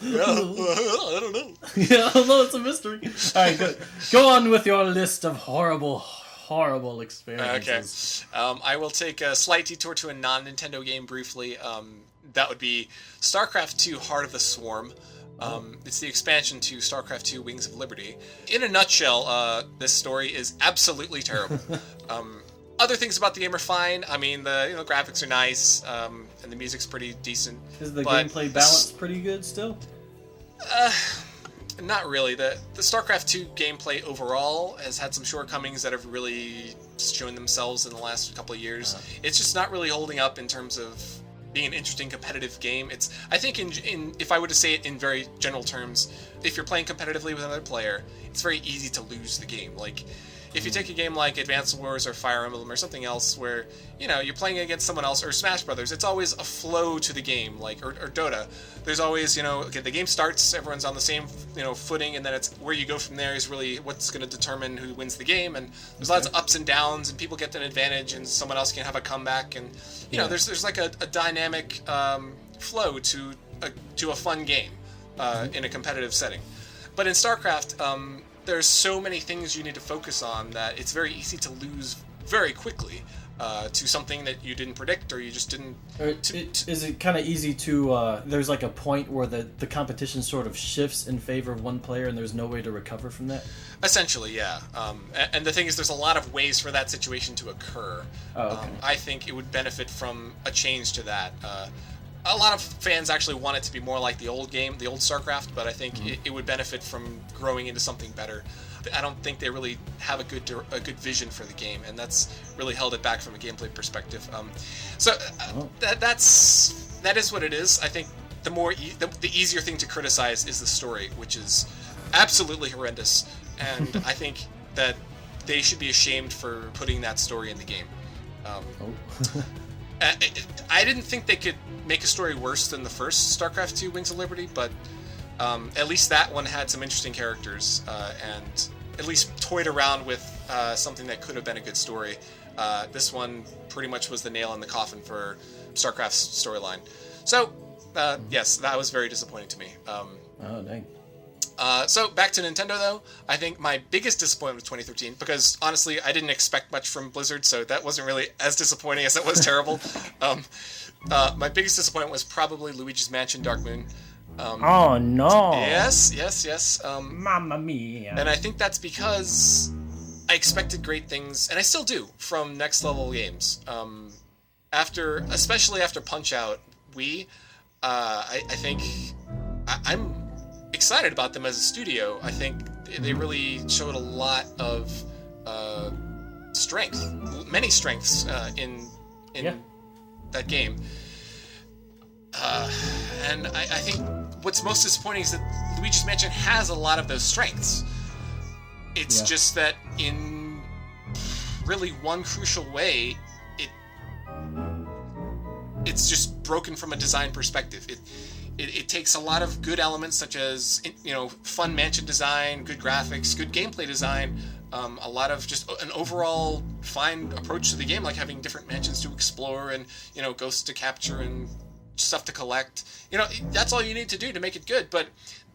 I don't know. Yeah, although it's a mystery. All right, go on with your list of horrible experiences. Okay. I will take a slight detour to a non-Nintendo game briefly. That would be StarCraft II: Heart of the Swarm. It's the expansion to StarCraft 2 Wings of Liberty. In a nutshell, this story is absolutely terrible. Other things about the game are fine. I mean, the graphics are nice, and the music's pretty decent. Is the gameplay balance pretty good still? Not really. The StarCraft 2 gameplay overall has had some shortcomings that have really shown themselves in the last couple of years. It's just not really holding up in terms of being an interesting competitive game. I think if I were to say it in very general terms, if you're playing competitively with another player, it's very easy to lose the game. Like, if you take a game like Advance Wars or Fire Emblem or something else where, you're playing against someone else, or Smash Brothers, it's always a flow to the game, like, or Dota. There's always, okay, the game starts, everyone's on the same, footing, and then it's where you go from there is really what's going to determine who wins the game, and there's lots of ups and downs, and people get an advantage, and someone else can have a comeback, and, there's like a dynamic flow to a fun game in a competitive setting. But in StarCraft, there's so many things you need to focus on that it's very easy to lose very quickly to something that you didn't predict or you just didn't... Is it kind of easy to... there's like a point where the competition sort of shifts in favor of one player and there's no way to recover from that? Essentially, yeah. And the thing is, there's a lot of ways for that situation to occur. Oh, okay. I think it would benefit from a change to that. A lot of fans actually want it to be more like the old game, the old StarCraft, but I think it would benefit from growing into something better. I don't think they really have a good vision for the game, and that's really held it back from a gameplay perspective. That is what it is. I think the easier thing to criticize is the story, which is absolutely horrendous, and I think that they should be ashamed for putting that story in the game. I didn't think they could make a story worse than the first StarCraft 2 Wings of Liberty, but at least that one had some interesting characters and at least toyed around with something that could have been a good story. This one pretty much was the nail in the coffin for StarCraft's storyline. So, yes, that was very disappointing to me. Oh, dang. So back to Nintendo, though. I think my biggest disappointment was 2013, because honestly, I didn't expect much from Blizzard, so that wasn't really as disappointing as it was terrible. My biggest disappointment was probably Luigi's Mansion Dark Moon. Oh, no. Yes. Mamma mia. And I think that's because I expected great things, and I still do, from Next Level Games. Especially after Punch-Out Wii, I think I'm excited about them as a studio. I think they really showed a lot of many strengths in that game. And I think what's most disappointing is that Luigi's Mansion has a lot of those strengths. It's just that in really one crucial way, it's just broken from a design perspective. It takes a lot of good elements such as, fun mansion design, good graphics, good gameplay design, a lot of just an overall fine approach to the game, like having different mansions to explore and, ghosts to capture and stuff to collect. That's all you need to do to make it good, but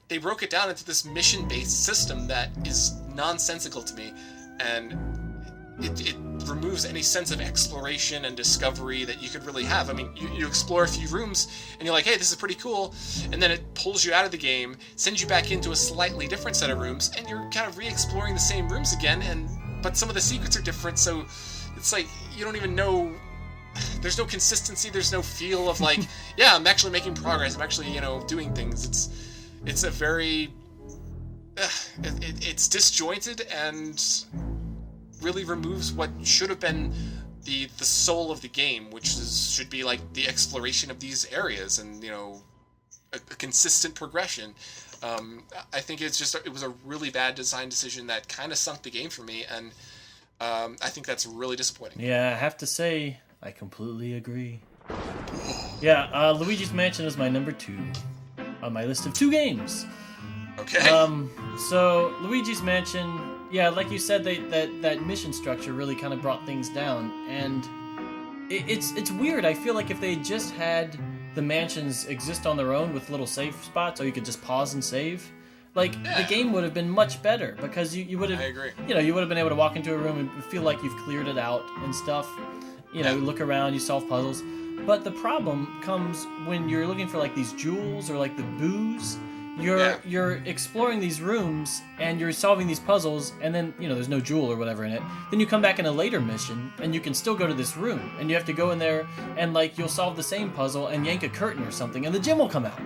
they broke it down into this mission-based system that is nonsensical to me, and it removes any sense of exploration and discovery that you could really have. I mean, you explore a few rooms, and you're like, hey, this is pretty cool, and then it pulls you out of the game, sends you back into a slightly different set of rooms, and you're kind of re-exploring the same rooms again, but some of the secrets are different, so it's like, you don't even know, there's no consistency, there's no feel of like, yeah, I'm actually making progress, I'm actually, doing things. It's a very, it's disjointed and really removes what should have been the soul of the game, which should be like the exploration of these areas and a consistent progression. I think it was a really bad design decision that kind of sunk the game for me, and I think that's really disappointing. Yeah, I have to say, I completely agree. Yeah, Luigi's Mansion is my number 2 on my list of 2 games. Okay. So Luigi's Mansion, yeah, like you said, that mission structure really kind of brought things down, and it's weird. I feel like if they just had the mansions exist on their own with little save spots, or you could just pause and save, the game would have been much better, because you would have. I agree. You would have been able to walk into a room and feel like you've cleared it out and stuff. You look around, you solve puzzles. But the problem comes when you're looking for these jewels or the boos. you're exploring these rooms and you're solving these puzzles, and then there's no jewel or whatever in it. Then you come back in a later mission and you can still go to this room and you have to go in there and you'll solve the same puzzle and yank a curtain or something and the gem will come out.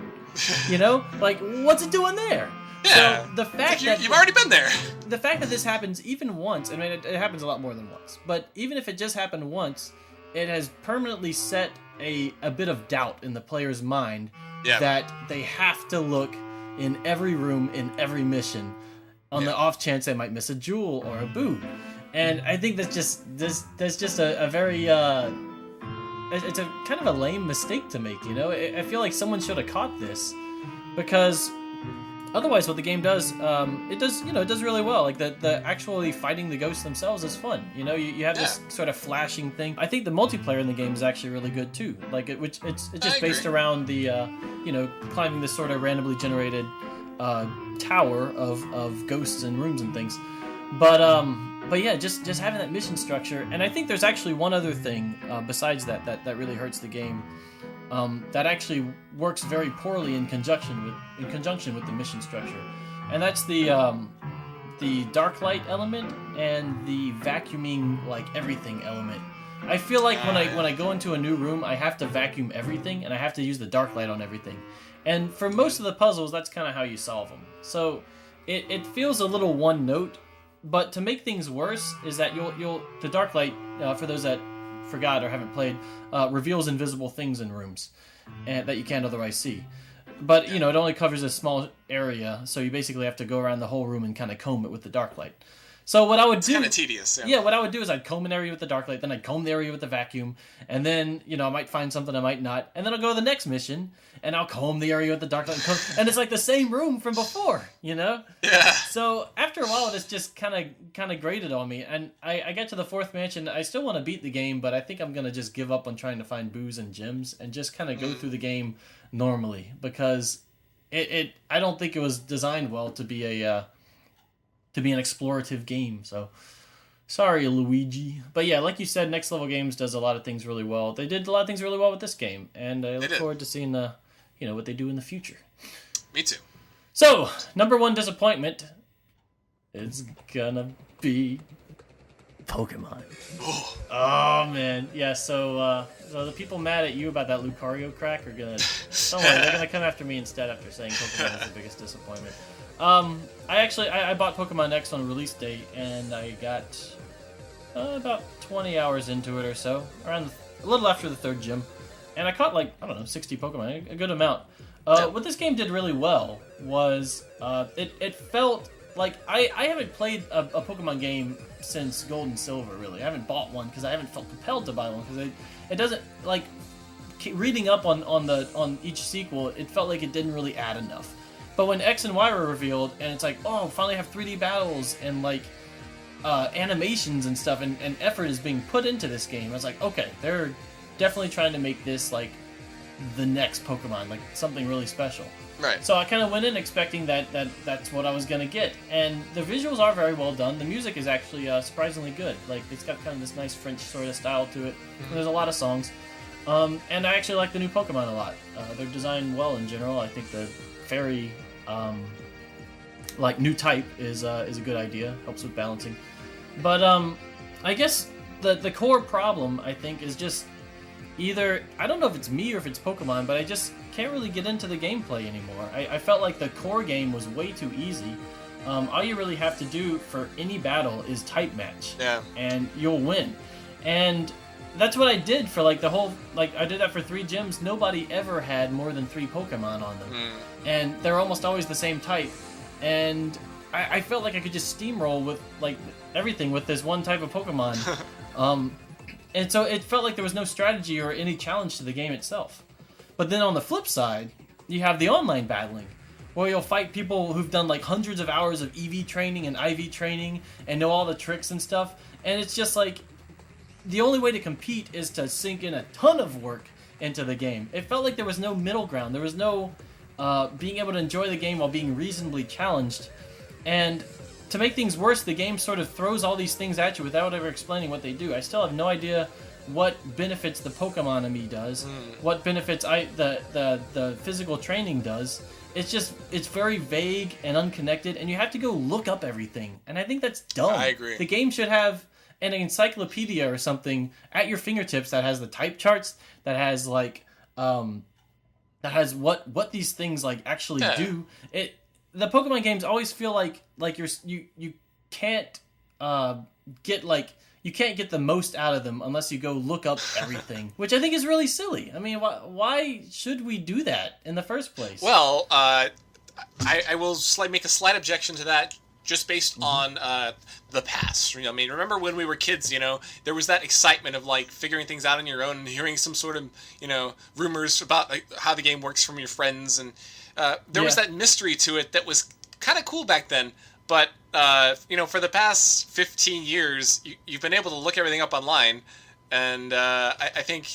What's it doing there? Yeah. So the fact that you've already been there. The fact that this happens even once, I mean, it happens a lot more than once, but even if it just happened once, it has permanently set a bit of doubt in the player's mind that they have to look in every room, in every mission, on the off chance they might miss a jewel or a boot. And I think that's just a very it's a kind of a lame mistake to make. I feel like someone should have caught this, because otherwise, what the game does, it does really well. Like the actually fighting the ghosts themselves is fun. You have this sort of flashing thing. I think the multiplayer in the game is actually really good too. It's just based around the climbing this sort of randomly generated tower of ghosts and rooms and things. But yeah, just having that mission structure. And I think there's actually one other thing besides that really hurts the game. That actually works very poorly in conjunction with the mission structure, and that's the dark light element and the vacuuming everything element. I feel like when I go into a new room, I have to vacuum everything and I have to use the dark light on everything. And for most of the puzzles, that's kind of how you solve them. So it feels a little one note, but to make things worse is that the dark light, for those that forgot or haven't played, reveals invisible things in rooms and that you can't otherwise see. But it only covers a small area, so you basically have to go around the whole room and kind of comb it with the dark light. So what I would do, kind of tedious. Yeah, what I would do is I'd comb an area with the dark light, then I'd comb the area with the vacuum, and then I might find something, I might not, and then I'll go to the next mission and I'll comb the area with the dark light, and it's like the same room from before, Yeah. So after a while, it's just kind of grated on me, and I get to the fourth mansion. I still want to beat the game, but I think I'm gonna just give up on trying to find booze and gems and just kind of go through the game normally, because I don't think it was designed well to be an explorative game. So sorry, Luigi. But yeah, like you said, Next Level Games does a lot of things really well. They did a lot of things really well with this game, and I look forward to seeing what they do in the future. Me too. So, number one disappointment is gonna be Pokemon. Oh man, yeah. So the people mad at you about that Lucario crack are gonna don't worry, they're gonna come after me instead after saying Pokemon is the biggest disappointment. I bought Pokemon X on release date, and I got about 20 hours into it or so, around a little after the third gym, and I caught 60 Pokemon, a good amount. What this game did really well was it felt like I haven't played a Pokemon game since Gold and Silver, really. I haven't bought one because I haven't felt compelled to buy one, because it doesn't, reading up on each sequel, it felt like it didn't really add enough. But when X and Y were revealed, and it's finally have 3D battles and animations and stuff, and effort is being put into this game, I was like, okay, they're definitely trying to make this the next Pokemon, something really special. Right. So I kind of went in expecting that's what I was gonna get, and the visuals are very well done. The music is actually surprisingly good. It's got kind of this nice French sort of style to it. Mm-hmm. There's a lot of songs, and I actually like the new Pokemon a lot. They're designed well in general. I think the fairy new type is a good idea. Helps with balancing. But I guess the core problem, I think, is just either, I don't know if it's me or if it's Pokemon, but I just can't really get into the gameplay anymore. I felt like the core game was way too easy. All you really have to do for any battle is type match. Yeah. And you'll win. And that's what I did for the whole, I did that for 3 gyms. Nobody ever had more than 3 Pokemon on them. And they're almost always the same type. And I felt like I could just steamroll with everything with this one type of Pokemon. And so it felt like there was no strategy or any challenge to the game itself. But then on the flip side, you have the online battling, where you'll fight people who've done hundreds of hours of EV training and IV training and know all the tricks and stuff. And it's just the only way to compete is to sink in a ton of work into the game. It felt like there was no middle ground. There was no being able to enjoy the game while being reasonably challenged. And to make things worse, the game sort of throws all these things at you without ever explaining what they do. I still have no idea what benefits the Pokemon-amy does, what benefits the physical training does, it's very vague and unconnected, and you have to go look up everything, and I think that's dumb. I agree. The game should have an encyclopedia or something at your fingertips that has the type charts, that has like that has what these things like actually do. The Pokemon games always feel like you can't get like. You can't get the most out of them unless you go look up everything, which I think is really silly. I mean, why should we do that in the first place? Well, I will make a slight objection to that, just based on the past. I mean, remember when we were kids? There was that excitement of like figuring things out on your own and hearing some sort of rumors about like, how the game works from your friends, and there was that mystery to it that was kind of cool back then. But for the past 15 years, you've been able to look everything up online, and I think.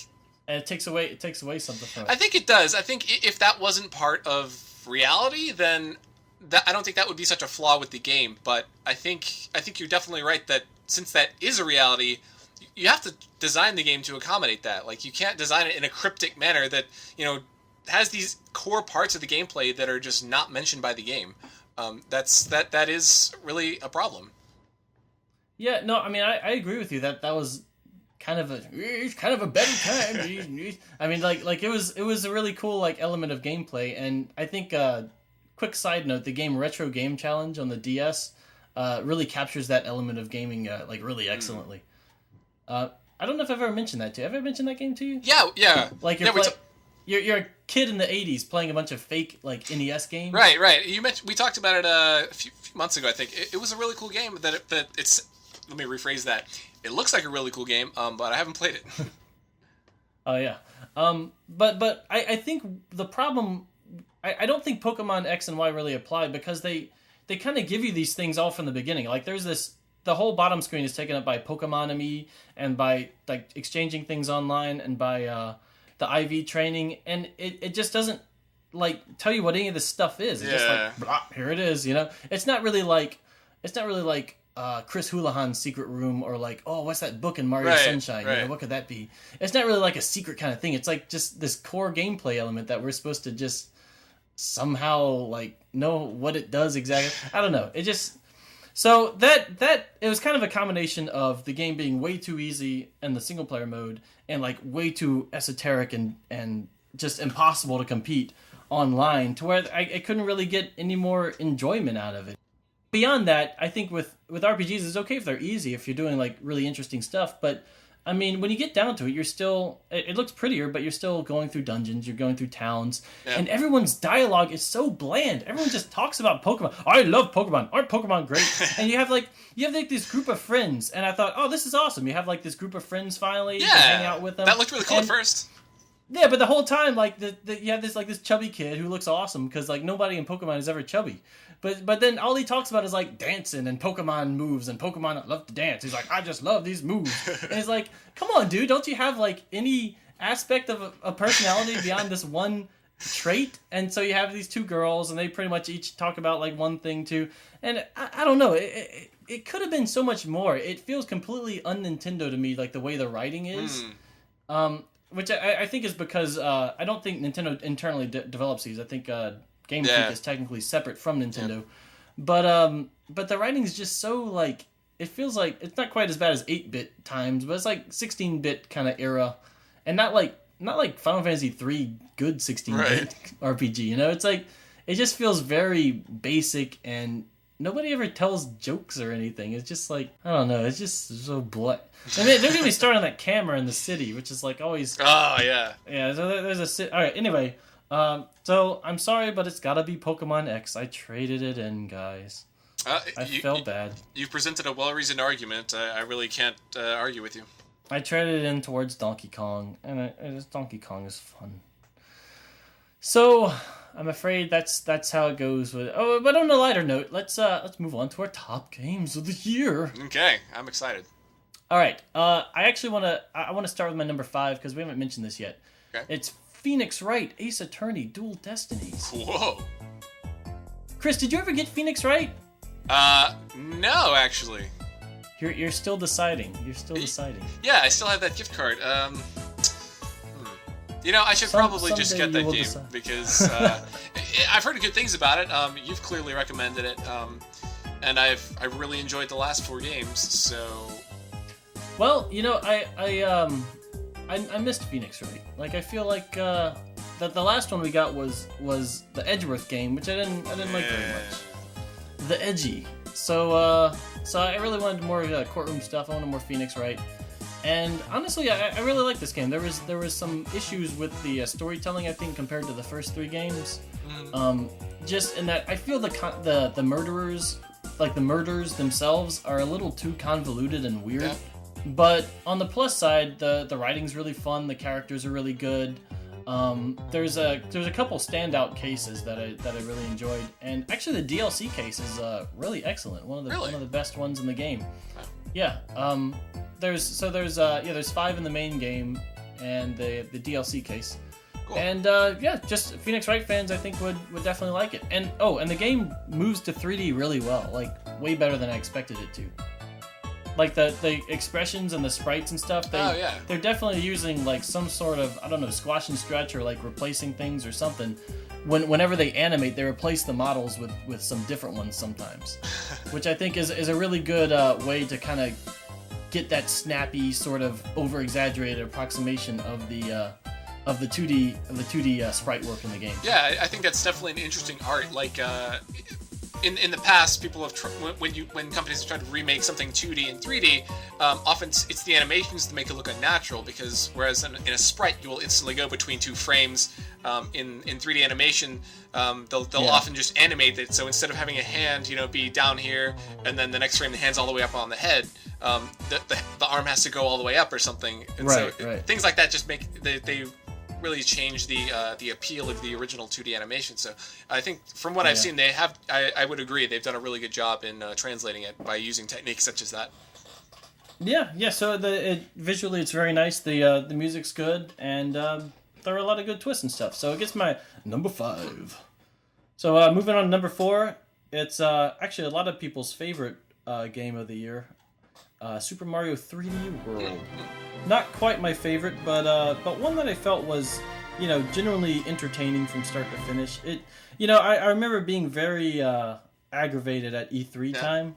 And it takes away something from it. I think it does. I think if that wasn't part of reality, then I don't think that would be such a flaw with the game. But I think you're definitely right that since that is a reality, you have to design the game to accommodate that. Like you can't design it in a cryptic manner that has these core parts of the gameplay that are just not mentioned by the game. That is really a problem. Yeah, no, I mean, I agree with you that was kind of a better time. I mean, like it was a really cool like element of gameplay, and I think quick side note, the game Retro Game Challenge on the DS really captures that element of gaming like really excellently. I don't know if I've ever mentioned that to you. Have I mentioned that game to you? Yeah. Like you're a kid in the 80s playing a bunch of fake like NES games. Right. We talked about it a few months ago. I think it was a really cool game. That it's. Let me rephrase that. It looks like a really cool game, but I haven't played it. Oh yeah. But I think the problem. I don't think Pokemon X and Y really apply because they kind of give you these things all from the beginning. Like there's this. The whole bottom screen is taken up by Pokemon-ame and by like exchanging things online and by the IV training, and it just doesn't like tell you what any of this stuff is. It's just like blah, here it is. It's not really like Chris Houlihan's secret room or like what's that book in Mario Sunshine? Right. What could that be? It's not really like a secret kind of thing. It's like just this core gameplay element that we're supposed to just somehow like know what it does exactly. I don't know. It just. So that it was kind of a combination of the game being way too easy in the single player mode and like way too esoteric and just impossible to compete online to where I couldn't really get any more enjoyment out of it. Beyond that, I think with RPGs it's okay if they're easy, if you're doing like really interesting stuff, but I mean, when you get down to it, you're still... It looks prettier, but you're still going through dungeons, you're going through towns, and everyone's dialogue is so bland. Everyone just talks about Pokemon. I love Pokemon. Aren't Pokemon great? And you have this group of friends, and I thought, oh, this is awesome. You have like this group of friends finally. You can hang out with them. That looked really cool at first. Yeah, but the whole time, like, you have this chubby kid who looks awesome, because like nobody in Pokemon is ever chubby. But then all he talks about is like dancing and Pokemon moves and Pokemon love to dance. He's like, I just love these moves. And it's like, come on, dude, don't you have like any aspect of a personality beyond this one trait? And so you have these two girls, and they pretty much each talk about like one thing too. And I don't know, it could have been so much more. It feels completely un-Nintendo to me, like the way the writing is. Which I think is because I don't think Nintendo internally develops these. I think Game Freak is technically separate from Nintendo, but the writing is just so like it feels like it's not quite as bad as 8-bit times, but it's like 16-bit kind of era, and not like Final Fantasy 3 good 16-bit RPG. It's like it just feels very basic, and nobody ever tells jokes or anything. It's just like I don't know. It's just so blunt. And they're gonna be starting that camera in the city, which is like always. Oh yeah. Yeah. So there's a all right. Anyway. So I'm sorry, but it's gotta be Pokemon X. I traded it in, guys. I felt bad. You've presented a well-reasoned argument. I really can't argue with you. I traded it in towards Donkey Kong, and Donkey Kong is fun. So I'm afraid that's how it goes with. Oh, but on a lighter note, let's move on to our top games of the year. Okay, I'm excited. All right. I want to start with my number 5 because we haven't mentioned this yet. Okay. It's Phoenix Wright, Ace Attorney, Dual Destinies. Whoa. Chris, did you ever get Phoenix Wright? No, actually. You're still deciding. You're still deciding. Yeah, I still have that gift card. You know, I should probably just someday get that you will game decide. because I've heard good things about it. You've clearly recommended it, and I really enjoyed the last 4 games. So, Well, you know, I missed Phoenix Wright. Like, I feel like that the last one we got was the Edgeworth game, which I didn't like very much. The Edgy. So I really wanted more courtroom stuff. I wanted more Phoenix Wright. And honestly, I really like this game. There was some issues with the storytelling, I think, compared to the first 3 games. Just in that I feel the murderers, like the murders themselves, are a little too convoluted and weird. Yeah. But on the plus side, the writing's really fun. The characters are really good. There's a couple standout cases that I really enjoyed, and actually the DLC case is really excellent. One of the best ones in the game. Yeah. There's 5 in the main game, and the DLC case. Cool. And just Phoenix Wright fans, I think would definitely like it. And the game moves to 3D really well, like way better than I expected it to. Like the expressions and the sprites and stuff, they're definitely using like some sort of, I don't know, squash and stretch or like replacing things or something. Whenever they animate, they replace the models with some different ones sometimes, which I think is a really good way to kind of get that snappy sort of over-exaggerated approximation of the 2D sprite work in the game. Yeah, I think that's definitely an interesting art. Like in the past, people have when companies have tried to remake something 2D and 3D, often it's the animations that make it look unnatural. Because whereas in a sprite you will instantly go between 2 frames, in 3D animation, they'll often just animate it. So instead of having a hand, be down here, and then the next frame the hand's all the way up on the head, the arm has to go all the way up or something. And right. Things like that just make they really change the appeal of the original 2D animation. So I think from what I've seen, I would agree they've done a really good job in translating it by using techniques such as that. Yeah. So visually it's very nice. The music's good, and there are a lot of good twists and stuff. So it gets my number 5. So moving on to number 4, it's actually a lot of people's favorite game of the year, Super Mario 3D World. Not quite my favorite, but one that I felt was, genuinely entertaining from start to finish. I remember being very aggravated at E3 time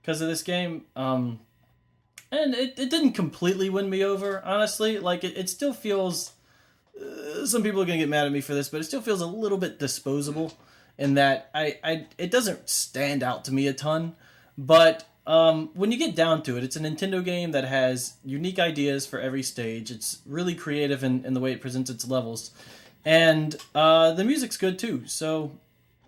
because of this game, and it didn't completely win me over, honestly. Like, it still feels, some people are going to get mad at me for this, but it still feels a little bit disposable in that it doesn't stand out to me a ton, but when you get down to it, it's a Nintendo game that has unique ideas for every stage. It's really creative in the way it presents its levels, and the music's good too. So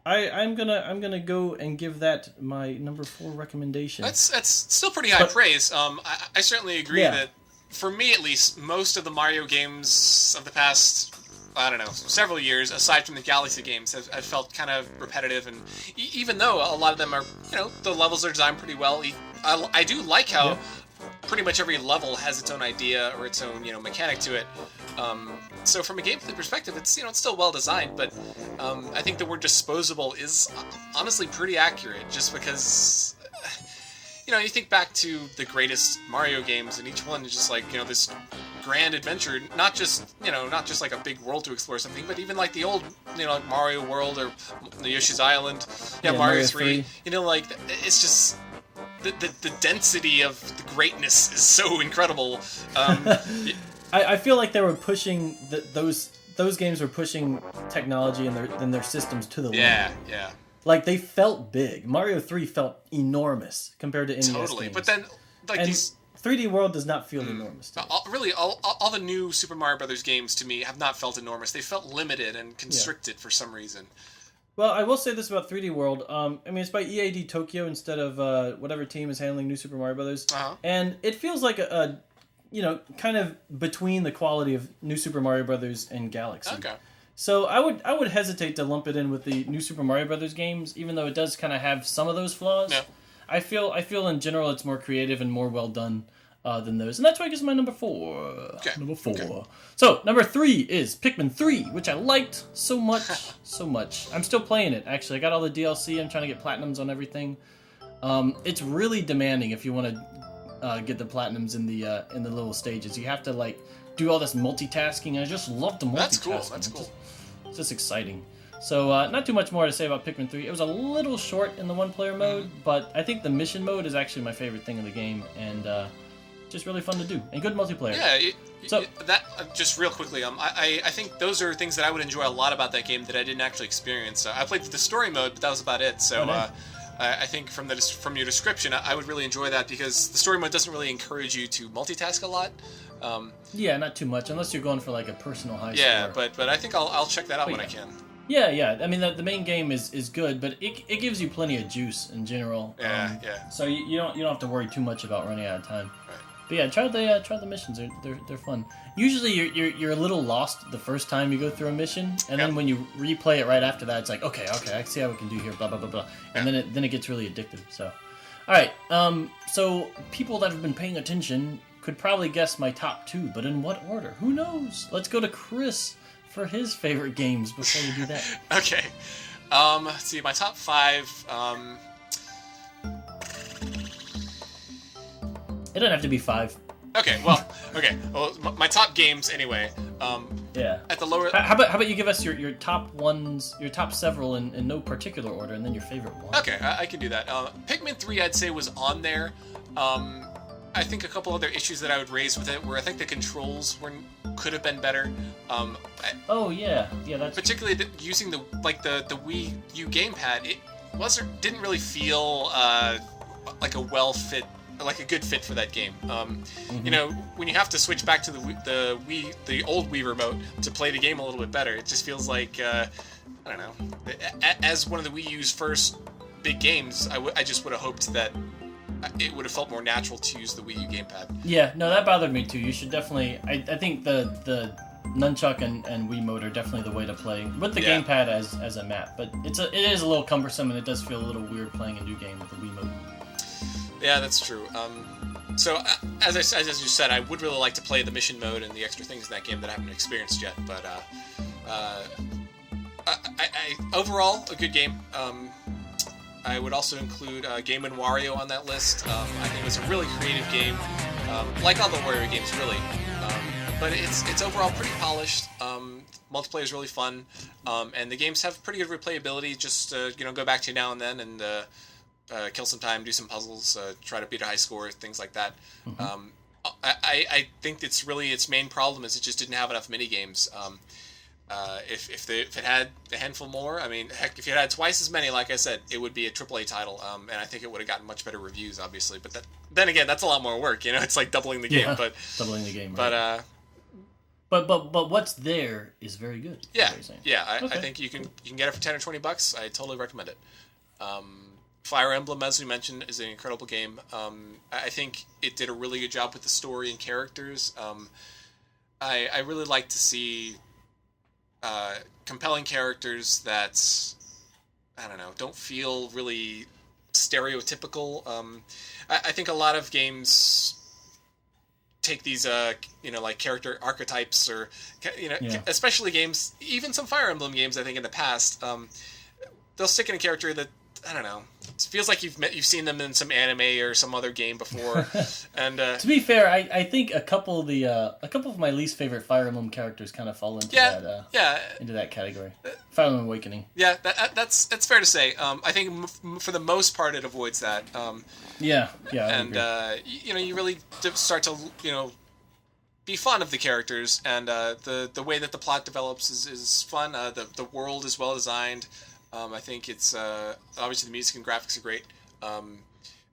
I'm gonna go and give that my number 4 recommendation. That's still pretty high praise. I certainly agree that, for me at least, most of the Mario games of the past, I don't know, several years, aside from the Galaxy games, have felt kind of repetitive, and even though a lot of them are, the levels are designed pretty well, I do like how pretty much every level has its own idea or its own, mechanic to it. So from a gameplay perspective, it's, it's still well designed, but I think the word disposable is honestly pretty accurate, just because, you think back to the greatest Mario games, and each one is just like, this grand adventure, not just like a big world to explore something, but even like the old, like Mario World or the Yoshi's Island, Mario 3, like, it's just the density of the greatness is so incredible. I feel like they were pushing those games were pushing technology and their systems to the limit. Yeah. Like, they felt big. Mario 3 felt enormous compared to NES totally, games. but then and these 3D World does not feel enormous to me. All the new Super Mario Brothers games to me have not felt enormous. They felt limited and constricted for some reason. Well, I will say this about 3D World. It's by EAD Tokyo instead of whatever team is handling New Super Mario Brothers, and it feels like a kind of between the quality of New Super Mario Brothers and Galaxy. Okay. So I would hesitate to lump it in with the New Super Mario Brothers games, even though it does kind of have some of those flaws. Yeah. I feel in general it's more creative and more well done than those, and that's why it gives my number 4. Okay. Number 4. Okay. So number 3 is Pikmin 3, which I liked so much. I'm still playing it. Actually, I got all the DLC. I'm trying to get platinums on everything. It's really demanding if you want to get the platinums in the little stages. You have to do all this multitasking. I just love the multitasking. That's cool. That's cool. It's just exciting. So, not too much more to say about Pikmin 3. It was a little short in the one-player mode, but I think the mission mode is actually my favorite thing in the game, and just really fun to do, and good multiplayer. Yeah, just real quickly, I think those are things that I would enjoy a lot about that game that I didn't actually experience. I played the story mode, but that was about it. So I think from your description, I would really enjoy that because the story mode doesn't really encourage you to multitask a lot. Yeah, not too much, unless you're going for like a personal high score. Yeah, but I think I'll check that out when I can. Yeah. I mean, the main game is good, but it gives you plenty of juice in general. Yeah. So you don't have to worry too much about running out of time. Right. But yeah, try the missions. They're fun. Usually you're a little lost the first time you go through a mission, and then when you replay it right after that, it's like okay, I see how we can do here, blah blah blah blah, and then it gets really addictive. So, all right. So people that have been paying attention could probably guess my top 2, but in what order? Who knows? Let's go to Chris for his favorite games before we do that. Okay. Let's see, my top 5. It doesn't have to be 5. Okay. Well, my top games anyway. Yeah. At the lower. How about you give us your top ones, your top several in no particular order, and then your favorite one. Okay, I can do that. Pikmin 3, I'd say, was on there. I think a couple other issues that I would raise with it were I think the controls could have been better. That's particularly using the Wii U gamepad. It didn't really feel like a good fit for that game. You know, when you have to switch back to the old Wii remote to play the game a little bit better, it just feels like I don't know. As one of the Wii U's first big games, I just would have hoped that it would have felt more natural to use the Wii U gamepad. Yeah, no, that bothered me too. You should definitely. I think the nunchuck and Wiimote are definitely the way to play with the gamepad as a map. But it is a little cumbersome, and it does feel a little weird playing a new game with the Wiimote. Yeah, that's true. So as you said, I would really like to play the mission mode and the extra things in that game that I haven't experienced yet. But overall, a good game. I would also include Game & Wario on that list. I think it was a really creative game, like all the Wario games, really. But it's overall pretty polished. Multiplayer is really fun, and the games have pretty good replayability. Just go back to now and then and kill some time, do some puzzles, try to beat a high score, things like that. Mm-hmm. I think its main problem is it just didn't have enough mini games. If it had a handful more, I mean, heck, if it had twice as many, like I said, it would be a AAA title, and I think it would have gotten much better reviews, obviously. But then again, that's a lot more work, It's like doubling the game, but doubling the game. Right? But what's there is very good. Yeah. I think you can get it for $10 or $20. I totally recommend it. Fire Emblem, as we mentioned, is an incredible game. I think it did a really good job with the story and characters. I really like to see compelling characters that, I don't know, don't feel really stereotypical. I think a lot of games take these, like character archetypes or, especially games, even some Fire Emblem games, I think in the past, they'll stick in a character that, I don't know. It feels like you've seen them in some anime or some other game before. And to be fair, I think a couple of my least favorite Fire Emblem characters kind of fall into that category. Fire Emblem Awakening. Yeah, that's fair to say. I think for the most part it avoids that. Yeah. And you really start to be fond of the characters, and the way that the plot develops is fun. The world is well designed. I think it's obviously the music and graphics are great.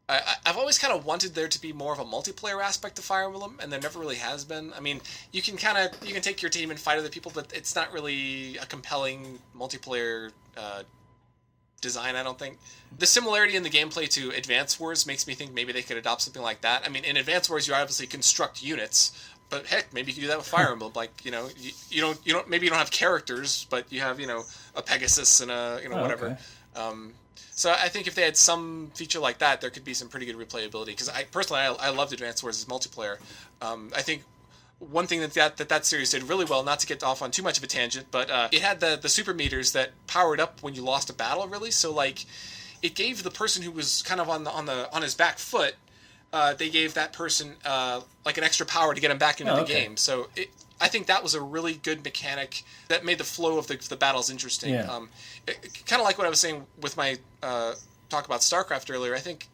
I've always kind of wanted there to be more of a multiplayer aspect to Fire Emblem, and there never really has been. I mean, you can take your team and fight other people, but it's not really a compelling multiplayer design, I don't think. The similarity in the gameplay to Advance Wars makes me think maybe they could adopt something like that. I mean, in Advance Wars, you obviously construct units. But heck, maybe you can do that with Fire Emblem. Like, you don't maybe you don't have characters, but you have, a Pegasus and a, whatever. Okay. So I think if they had some feature like that, there could be some pretty good replayability. Because I loved Advance Wars as multiplayer. I think one thing that series did really well, not to get off on too much of a tangent, but it had the super meters that powered up when you lost a battle, really. So like, it gave the person who was kind of on his back foot they gave that person like an extra power to get them back into the game. So I think that was a really good mechanic that made the flow of the battles interesting. Yeah. Kind of like what I was saying with my talk about StarCraft earlier. I think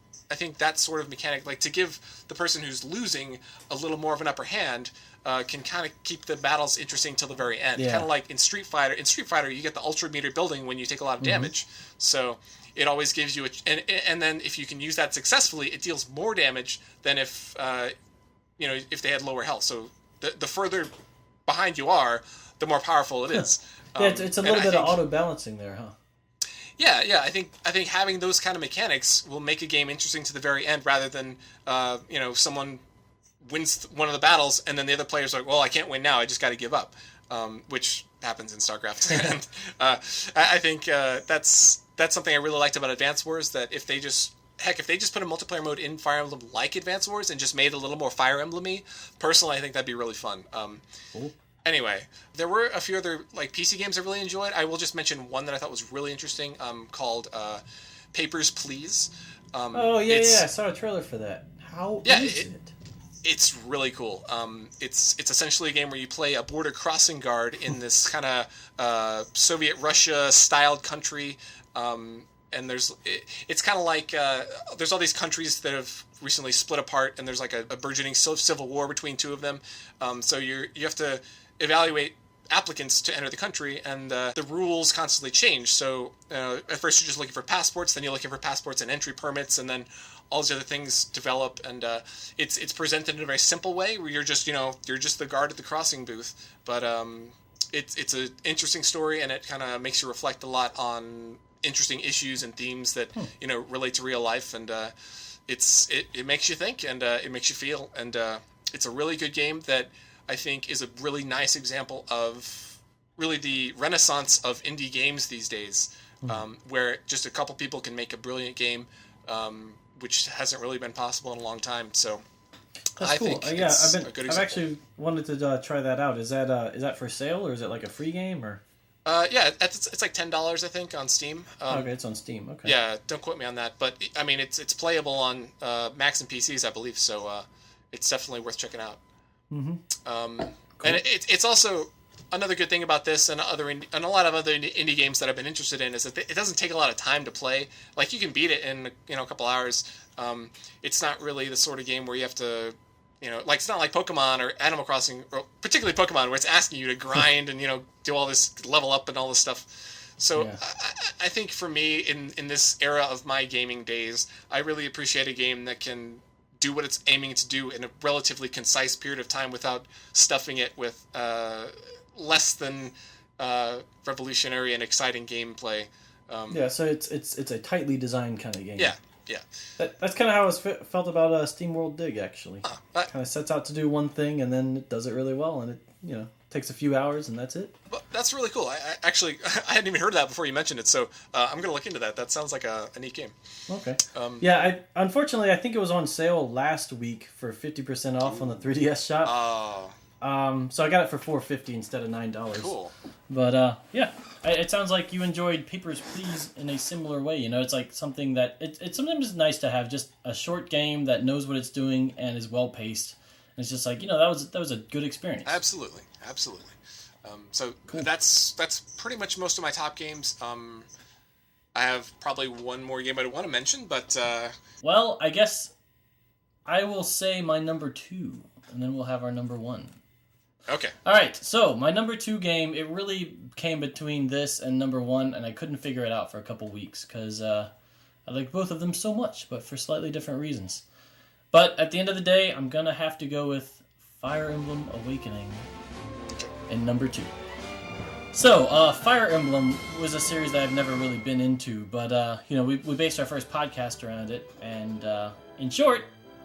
that sort of mechanic, like to give the person who's losing a little more of an upper hand, can kind of keep the battles interesting till the very end. Yeah. Kind of like in Street Fighter. In Street Fighter, you get the ultra meter building when you take a lot of damage. So it always gives you and then if you can use that successfully, it deals more damage than if if they had lower health. So the further behind you are, the more powerful it is. Yeah, it's a little bit of auto balancing there, huh? Yeah. I think having those kind of mechanics will make a game interesting to the very end, rather than someone wins one of the battles and then the other player's like, well, I can't win now, I just got to give up, which happens in StarCraft. And I think that's something I really liked about Advance Wars, that if they just put a multiplayer mode in Fire Emblem like Advance Wars and just made it a little more Fire Emblem-y, personally, I think that'd be really fun. Cool. Anyway, there were a few other like PC games I really enjoyed. I will just mention one that I thought was really interesting, called Papers, Please. I saw a trailer for that. How is it? It's really cool. It's essentially a game where you play a border crossing guard in this kind of Soviet Russia styled country. And it's kind of like there's all these countries that have recently split apart, and there's like a burgeoning civil war between two of them. So you have to evaluate applicants to enter the country, and the rules constantly change. So at first you're just looking for passports, then you're looking for passports and entry permits, and then all these other things develop. And it's presented in a very simple way, where you're just the guard at the crossing booth. But it's an interesting story, and it kind of makes you reflect a lot on interesting issues and themes that relate to real life. And it makes you think, and it makes you feel, and it's a really good game that I think is a really nice example of really the renaissance of indie games these days, where just a couple people can make a brilliant game, which hasn't really been possible in a long time. So that's I cool. think it's a good example. I've actually wanted to try that out. Is that for sale, or is it like a free game, or? It's like $10, I think, on Steam. Okay, it's on Steam. Okay. Yeah, don't quote me on that, but I mean it's playable on Macs and PCs, I believe. So it's definitely worth checking out. Mm-hmm. Cool. And it's also another good thing about this and a lot of other indie games that I've been interested in is that it doesn't take a lot of time to play. Like you can beat it in a couple hours. It's not really the sort of game where you have to. Like it's not like Pokemon or Animal Crossing, or particularly Pokemon, where it's asking you to grind and do all this level up and all this stuff. So yeah. I think for me in this era of my gaming days, I really appreciate a game that can do what it's aiming to do in a relatively concise period of time without stuffing it with less than revolutionary and exciting gameplay. So it's a tightly designed kind of game. Yeah. That's kind of how I felt about SteamWorld Dig, actually. Kind of sets out to do one thing, and then it does it really well, and it takes a few hours, and that's it. Well, that's really cool. I actually I hadn't even heard of that before you mentioned it, so I'm going to look into that. That sounds like a neat game. Okay. Unfortunately, I think it was on sale last week for 50% off on the 3DS shop. Oh. So I got it for $4.50 instead of $9. Cool. But it sounds like you enjoyed Papers, Please in a similar way. It's like something that it's sometimes nice to have just a short game that knows what it's doing and is well paced. And it's just like that was a good experience. Absolutely. So cool. That's pretty much most of my top games. I have probably one more game I want to mention, but well, I guess I will say my number 2, and then we'll have our number 1. Okay. All right, so my number 2 game, it really came between this and number 1, and I couldn't figure it out for a couple weeks because I like both of them so much, but for slightly different reasons. But at the end of the day, I'm going to have to go with Fire Emblem Awakening in number 2. So, Fire Emblem was a series that I've never really been into, but, we based our first podcast around it, and in short,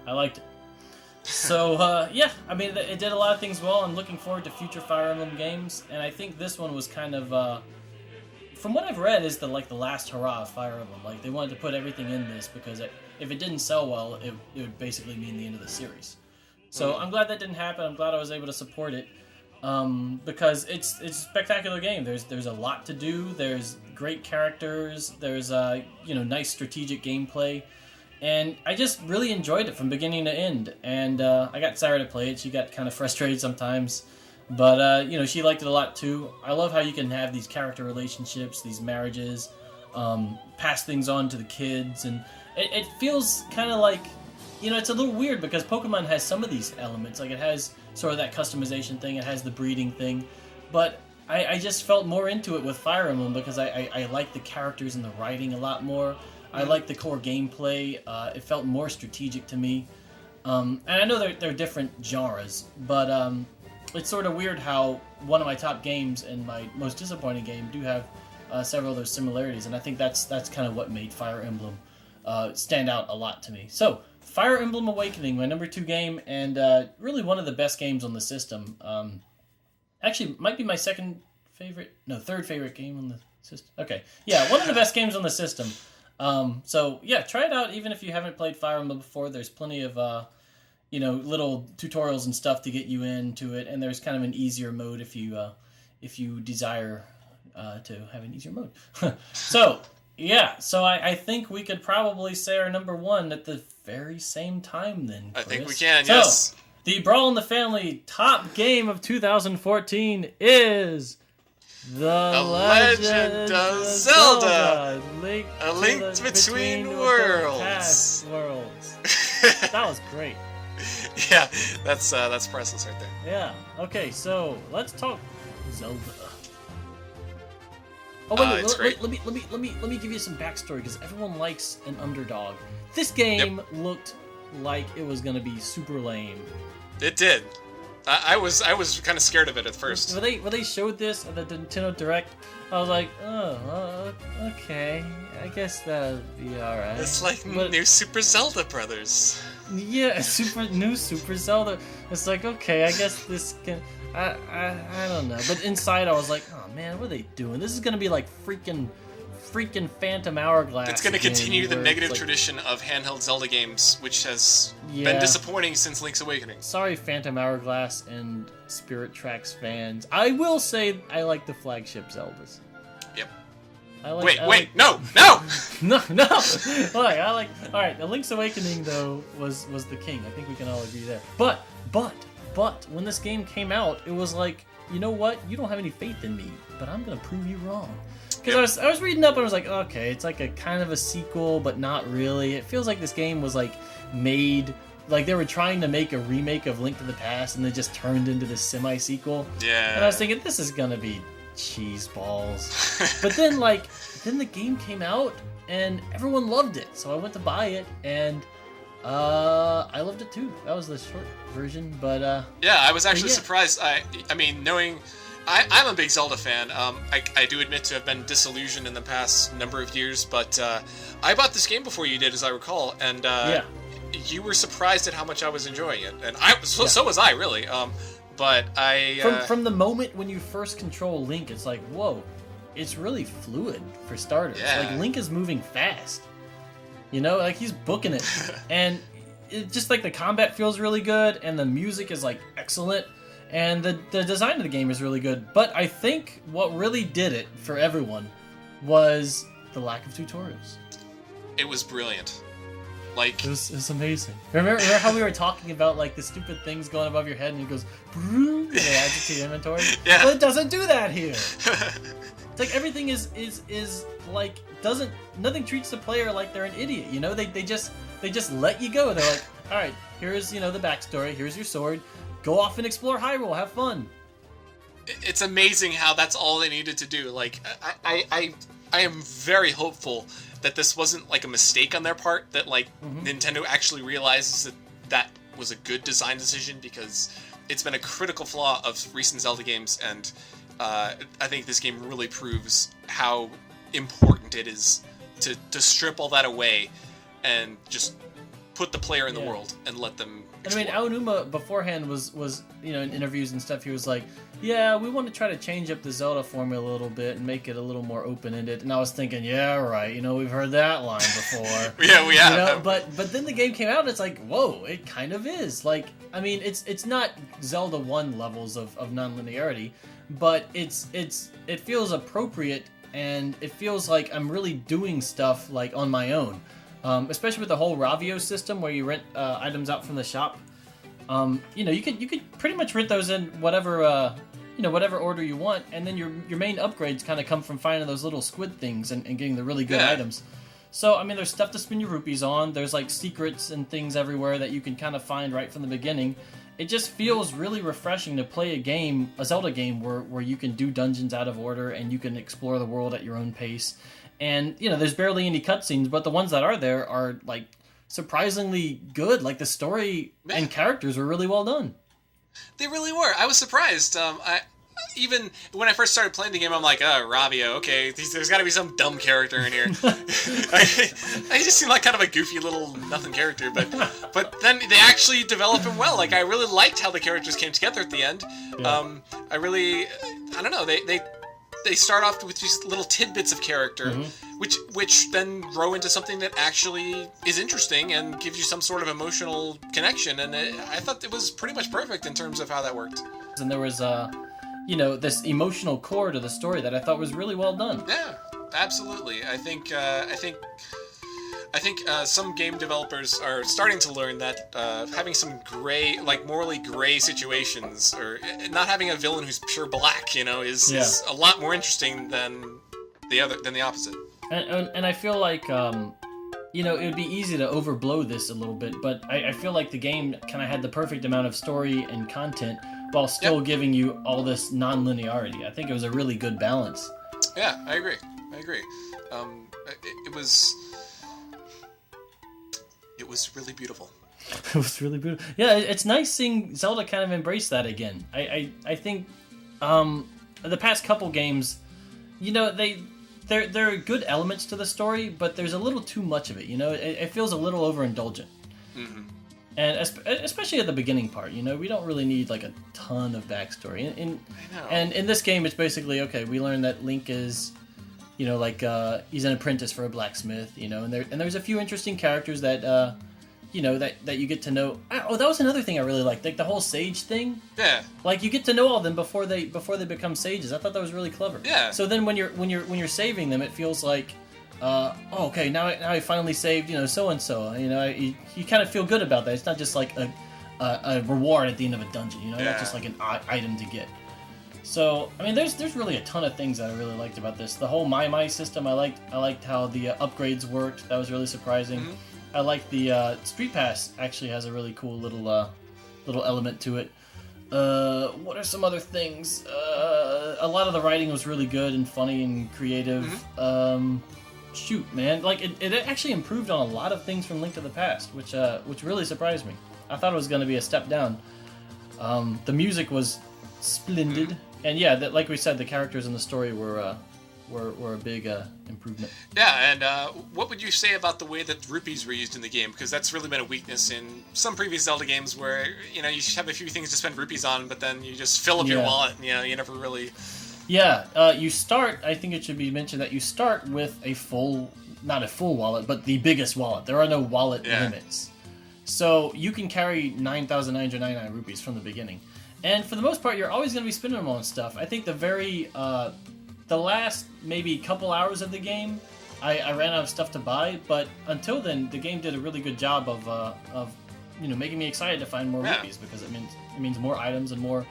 I liked it. So, it did a lot of things well. I'm looking forward to future Fire Emblem games, and I think this one was kind of, from what I've read, is the last hurrah of Fire Emblem. Like, they wanted to put everything in this, because if it didn't sell well, it would basically mean the end of the series. So, I'm glad that didn't happen. I'm glad I was able to support it, because it's a spectacular game. There's a lot to do. There's great characters. There's, nice strategic gameplay. And I just really enjoyed it from beginning to end. And I got Sarah to play it. She got kind of frustrated sometimes. But, she liked it a lot too. I love how you can have these character relationships, these marriages, pass things on to the kids. And it feels kind of like, it's a little weird because Pokemon has some of these elements. Like, it has sort of that customization thing. It has the breeding thing. But I just felt more into it with Fire Emblem because I like the characters and the writing a lot more. I like the core gameplay. It felt more strategic to me. And I know they're different genres, but it's sort of weird how one of my top games and my most disappointing game do have several of those similarities, and I think that's kind of what made Fire Emblem stand out a lot to me. So, Fire Emblem Awakening, my number 2 game, and really one of the best games on the system. Actually, might be my third favorite game on the system. Okay, yeah, one of the best games on the system. So yeah, try it out even if you haven't played Fire Emblem before. There's plenty of little tutorials and stuff to get you into it, and there's kind of an easier mode if you desire to have an easier mode. So I think we could probably say our number 1 at the very same time then, Chris. I think we can, yes. So, the Brawl in the Family top game of 2014 is The Legend of Zelda. A Link Between Worlds. That was great. Yeah, that's priceless right there. Yeah. Okay, so let's talk Zelda. Oh wait, let me give you some backstory because everyone likes an underdog. This game looked like it was gonna be super lame. It did. I was kind of scared of it at first. When they showed this at the Nintendo Direct, I was like, oh, okay, I guess that'll be all right. It's like new Super Zelda Brothers. Yeah, new Super Zelda. It's like, okay, I guess this can. I don't know. But inside, I was like, oh man, what are they doing? This is gonna be like freaking Phantom Hourglass. It's going to continue the negative tradition of handheld Zelda games, which has been disappointing since Link's Awakening. Sorry, Phantom Hourglass and Spirit Tracks fans. I will say I like the flagship Zeldas. Yep. No! No! All right, the Link's Awakening, though, was the king. I think we can all agree there. But, when this game came out, it was like, you know what? You don't have any faith in me, but I'm going to prove you wrong. Because I was reading up and I was like, okay, it's like a kind of a sequel, but not really. It feels like this game was like made, like they were trying to make a remake of Link to the Past and they just turned into this semi-sequel. Yeah. And I was thinking, this is gonna be cheese balls. But then the game came out and everyone loved it. So I went to buy it and I loved it too. That was the short version, but yeah, I was actually surprised. I mean, knowing I'm a big Zelda fan. I do admit to have been disillusioned in the past number of years, but I bought this game before you did, as I recall, and you were surprised at how much I was enjoying it, and so was I, really. But from the moment when you first control Link, it's like, whoa, it's really fluid for starters. Yeah. Like Link is moving fast, like he's booking it, and it just like the combat feels really good, and the music is like excellent. And the design of the game is really good. But I think what really did it for everyone was the lack of tutorials. It was brilliant. Like it was amazing. Remember how we were talking about like the stupid things going above your head and it goes and it adds it to your inventory? Yeah. Well, it doesn't do that here. It's like everything is like nothing treats the player like they're an idiot, They just let you go. They're like, all right, here's the backstory, here's your sword. Go off and explore Hyrule. Have fun. It's amazing how that's all they needed to do. Like, I am very hopeful that this wasn't like a mistake on their part. That like Nintendo actually realizes that was a good design decision, because it's been a critical flaw of recent Zelda games, and I think this game really proves how important it is to strip all that away and just put the player in the world and let them explore. I mean, Aonuma beforehand was in interviews and stuff, he was like, yeah, we want to try to change up the Zelda formula a little bit and make it a little more open-ended. And I was thinking, yeah, right, we've heard that line before. Yeah, we have. But then the game came out and it's like, whoa, it kind of is. Like, I mean, it's not Zelda 1 levels of non-linearity, but it feels appropriate, and it feels like I'm really doing stuff like on my own. especially with the whole Ravio system where you rent items out from the shop. You could pretty much rent those in whatever whatever order you want, and then your main upgrades kind of come from finding those little squid things and getting the really good items. So, I mean, there's stuff to spend your rupees on. There's, like, secrets and things everywhere that you can kind of find right from the beginning. It just feels really refreshing to play a Zelda game where you can do dungeons out of order and you can explore the world at your own pace. And, there's barely any cutscenes, but the ones that are there are, like, surprisingly good. Like, the story and characters were really well done. They really were. I was surprised. Even when I first started playing the game, I'm like, oh, Ravio, okay, there's got to be some dumb character in here. I just seem like kind of a goofy little nothing character, but then they actually develop him well. Like, I really liked how the characters came together at the end. Yeah. I don't know, they start off with these little tidbits of character, which then grow into something that actually is interesting and gives you some sort of emotional connection, and I thought it was pretty much perfect in terms of how that worked. And there was this emotional core to the story that I thought was really well done. Yeah, absolutely. I think some game developers are starting to learn that having some gray, like morally gray situations, or not having a villain who's pure black, is a lot more interesting than the opposite. And I feel like it would be easy to overblow this a little bit, but I feel like the game kind of had the perfect amount of story and content while still giving you all this non-linearity. I think it was a really good balance. Yeah, I agree. It was really beautiful. It was really beautiful. Yeah, it's nice seeing Zelda kind of embrace that again. I think the past couple games, there are good elements to the story, but there's a little too much of it. It feels a little overindulgent. Mm-hmm. And especially at the beginning part, we don't really need like a ton of backstory. And in this game, it's basically, okay, we learn that Link is, he's an apprentice for a blacksmith, and there's a few interesting characters that, that you get to know. Oh, that was another thing I really liked, like the whole sage thing. Yeah. Like you get to know all of them before they become sages. I thought that was really clever. Yeah. So then when you're saving them, it feels like, okay, now I finally saved, so and so. You kind of feel good about that. It's not just like a reward at the end of a dungeon. Not just like an item to get. So I mean, there's really a ton of things that I really liked about this. The whole My system, I liked how the upgrades worked. That was really surprising. Mm-hmm. I like the Street Pass actually has a really cool little element to it. What are some other things? A lot of the writing was really good and funny and creative. Mm-hmm. Shoot, man, like it actually improved on a lot of things from Link to the Past, which really surprised me. I thought it was going to be a step down. The music was splendid, mm-hmm. and yeah, like we said, the characters in the story were a big improvement. Yeah, and what would you say about the way that rupees were used in the game? Because that's really been a weakness in some previous Zelda games where, you have a few things to spend rupees on, but then you just fill up your wallet, and, you never really... Yeah, you start, I think it should be mentioned that you start with not a full wallet, but the biggest wallet. There are no wallet limits. So you can carry 9,999 rupees from the beginning. And for the most part, you're always going to be spending them on stuff. I think the last maybe couple hours of the game, I ran out of stuff to buy, but until then, the game did a really good job of making me excited to find more rupees, because it means more items and more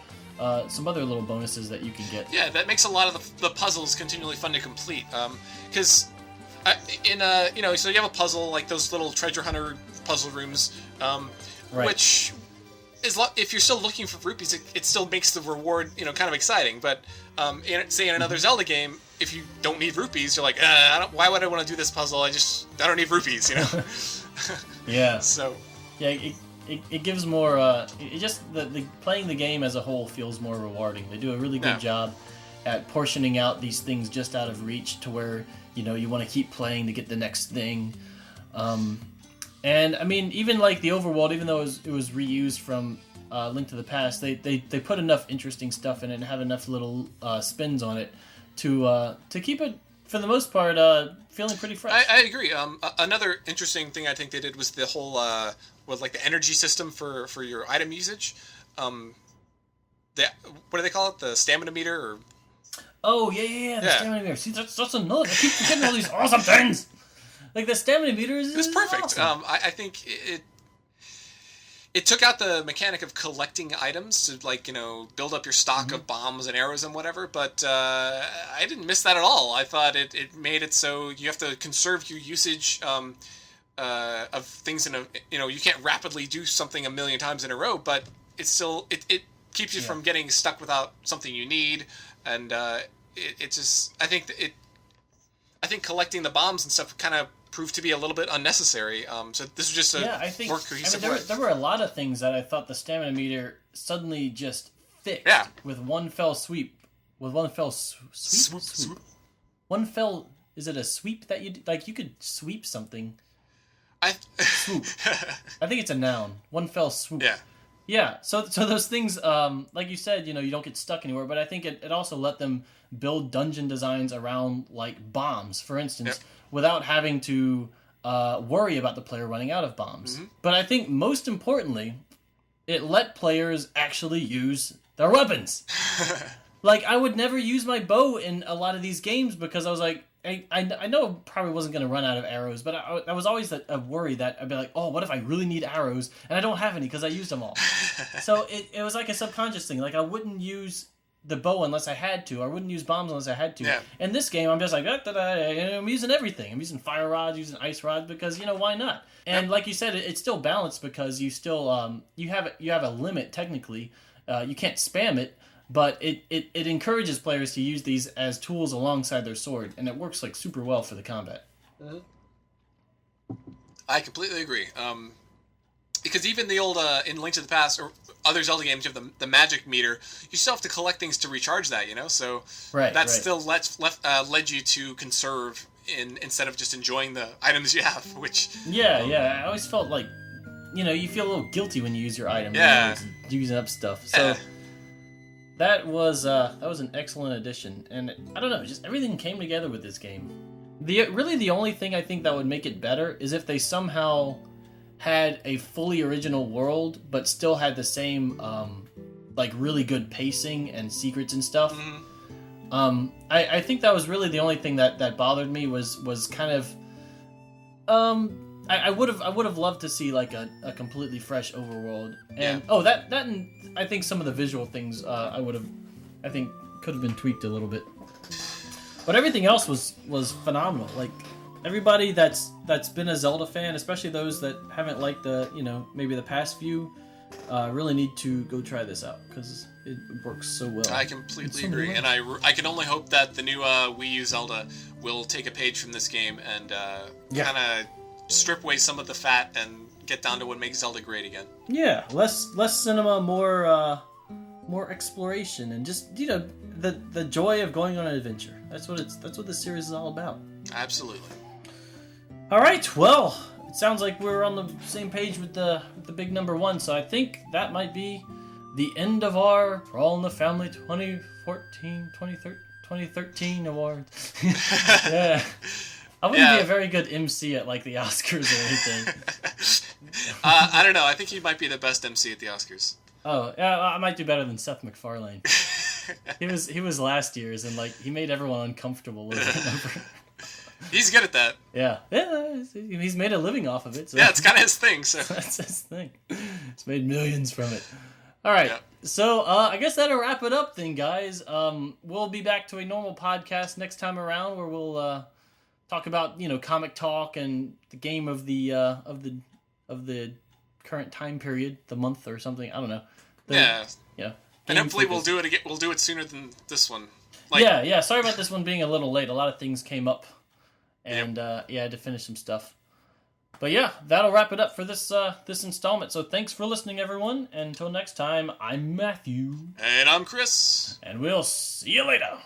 some other little bonuses that you can get. Yeah, that makes a lot of the puzzles continually fun to complete. Because so you have a puzzle like those little treasure hunter puzzle rooms, which is if you're still looking for rupees, it still makes the reward kind of exciting. But in another Zelda game, if you don't need rupees, you're like, why would I want to do this puzzle? I don't need rupees, Yeah. So yeah. It gives more. It just the playing the game as a whole feels more rewarding. They do a really good job at portioning out these things just out of reach to where you want to keep playing to get the next thing. And I mean, even like the overworld, even though it was reused from Link to the Past, they put enough interesting stuff in it and have enough little spins on it to keep it, for the most part, feeling pretty fresh. I agree. Another interesting thing I think they did was the whole the energy system for your item usage. What do they call it? The stamina meter? Or... Oh, yeah, the stamina meter. See, that's another. I keep forgetting all these awesome things. Like the stamina meter is. It was perfect. Awesome. I think it took out the mechanic of collecting items to, like, build up your stock of bombs and arrows and whatever, but I didn't miss that at all. I thought it made it so you have to conserve your usage of things in a, you can't rapidly do something a million times in a row, but it's still, it keeps you from getting stuck without something you need, and it just, I think collecting the bombs and stuff kind of proved to be a little bit unnecessary. So this was just more cohesive way. There were a lot of things that I thought the stamina meter suddenly just fixed with one fell sweep. With one fell swoop. One fell. Is it a sweep that you like? You could sweep something. Swoop. I think it's a noun. One fell swoop. Yeah. Yeah. So those things, like you said, you don't get stuck anywhere. But I think it also let them build dungeon designs around like bombs, for instance. Without having to worry about the player running out of bombs. Mm-hmm. But I think most importantly, it let players actually use their weapons. Like, I would never use my bow in a lot of these games because I was like, I know I probably wasn't going to run out of arrows, but I was always a worry that I'd be like, oh, what if I really need arrows and I don't have any because I used them all. So it was like a subconscious thing. Like, I wouldn't use the bow unless I had to. I wouldn't use bombs unless I had to. Yeah. In this game, I'm just like, I'm using everything. I'm using fire rods, using ice rods because why not? And like you said, it's still balanced because you still you have a limit technically. You can't spam it, but it encourages players to use these as tools alongside their sword, and it works like super well for the combat. I completely agree. Because even the old in Link to the Past or other Zelda games, you have the magic meter. You still have to collect things to recharge that, So still led you to conserve instead of just enjoying the items you have. Which I always felt like you feel a little guilty when you use your item. Using up stuff. So that was an excellent addition, and I don't know, just everything came together with this game. The only thing I think that would make it better is if they somehow had a fully original world, but still had the same, like, really good pacing and secrets and stuff. Mm-hmm. I think that was really the only thing that bothered me was kind of, I would have loved to see like a completely fresh overworld, and and I think some of the visual things I think could have been tweaked a little bit, but everything else was phenomenal. Like, everybody that's been a Zelda fan, especially those that haven't liked maybe the past few, really need to go try this out because it works so well. I completely agree, and I can only hope that the new Wii U Zelda will take a page from this game and kind of strip away some of the fat and get down to what makes Zelda great again. Yeah, less cinema, more exploration, and just the joy of going on an adventure. That's what this series is all about. Absolutely. All right, well, it sounds like we're on the same page with the big number one, so I think that might be the end of our All in the Family 2013 awards. Yeah. I wouldn't be a very good MC at, like, the Oscars or anything. I don't know. I think he might be the best MC at the Oscars. Oh, yeah, I might do better than Seth MacFarlane. He was last year's, and, like, he made everyone uncomfortable with that number. He's good at that. Yeah, he's made a living off of it. So. Yeah, it's kind of his thing. So that's his thing. He's made millions from it. All right, so I guess that'll wrap it up then, guys. We'll be back to a normal podcast next time around, where we'll talk about comic talk and the game of the current time period, the month or something. I don't know. Yeah. And hopefully we'll do it again. We'll do it sooner than this one. Sorry about this one being a little late. A lot of things came up. And I had to finish some stuff. But yeah, that'll wrap it up for this installment. So thanks for listening, everyone. And until next time, I'm Matthew. And I'm Chris. And we'll see you later.